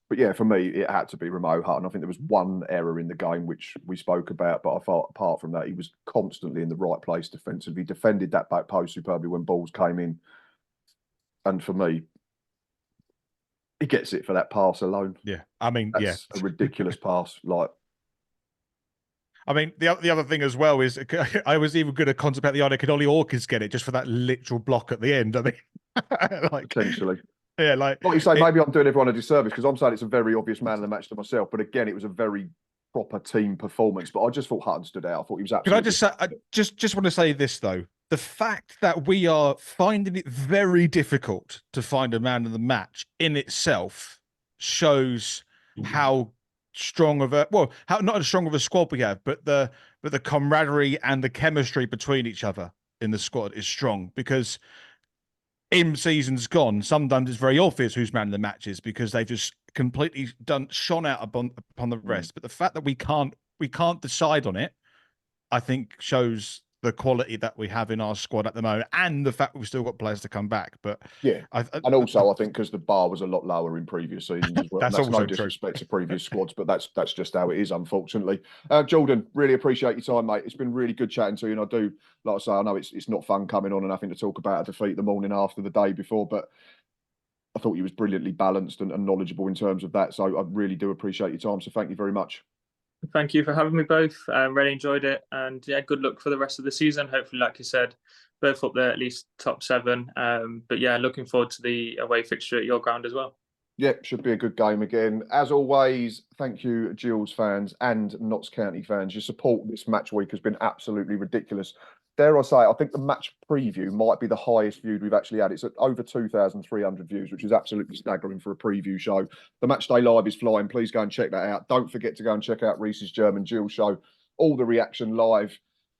But yeah, for me, it had to be Remo Hutton. I think there was one error in the game which we spoke about, but I thought apart from that, he was constantly in the right place defensively. He defended that back post superbly when balls came in. And for me, he gets it for that pass alone. Yeah, I mean, that's a ridiculous pass. Like, I mean, the other thing as well is I was even going to contemplate the idea could Ollie Hawkins get it just for that literal block at the end. I mean, like potentially. Yeah, like you say, maybe I'm doing everyone a disservice because I'm saying it's a very obvious man of the match to myself. But again, it was a very proper team performance. But I just thought Hutton stood out. I thought he was absolutely. Can I just say, I just want to say this though: the fact that we are finding it very difficult to find a man of the match in itself shows how strong of not as strong of a squad we have, but the camaraderie and the chemistry between each other in the squad is strong because. In seasons gone, sometimes it's very obvious who's man of the match is because they've just completely shone out upon the rest. But the fact that we can't decide on it, I think shows the quality that we have in our squad at the moment, and the fact we've still got players to come back. But yeah, and also I think because the bar was a lot lower in previous seasons as well. that's no disrespect to previous squads, but that's just how it is, unfortunately. Jordan, really appreciate your time, mate. It's been really good chatting to you, and I do, like I say, I know it's not fun coming on and having to talk about a defeat the morning after the day before, but I thought you was brilliantly balanced and knowledgeable in terms of that. So I really do appreciate your time. So thank you very much. Thank you for having me both. Really enjoyed it. And yeah, good luck for the rest of the season. Hopefully, like you said, both up there at least top 7. But yeah, looking forward to the away fixture at your ground as well. Yeah, should be a good game again. As always, thank you, Gills fans and Notts County fans. Your support this match week has been absolutely ridiculous. dare I say, I think the match preview might be the highest viewed we've actually had. It's at over 2,300 views, which is absolutely staggering for a preview show. The Match Day Live is flying. Please go and check that out. Don't forget to go and check out Rhys's German Gills show. All the reaction live.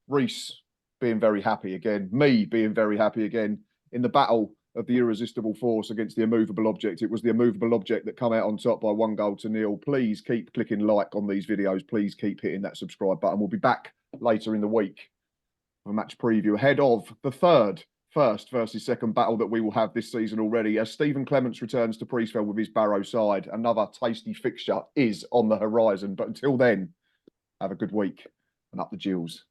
Rhys being very happy again. Me being very happy again. In the battle of the irresistible force against the immovable object, it was the immovable object that come out on top by 1-0. Please keep clicking like on these videos. Please keep hitting that subscribe button. We'll be back later in the week for a match preview ahead of the third first versus second battle that we will have this season already, as Stephen Clements returns to Priestfeld with his Barrow side. Another tasty fixture is on the horizon. But until then, have a good week and up the Gills.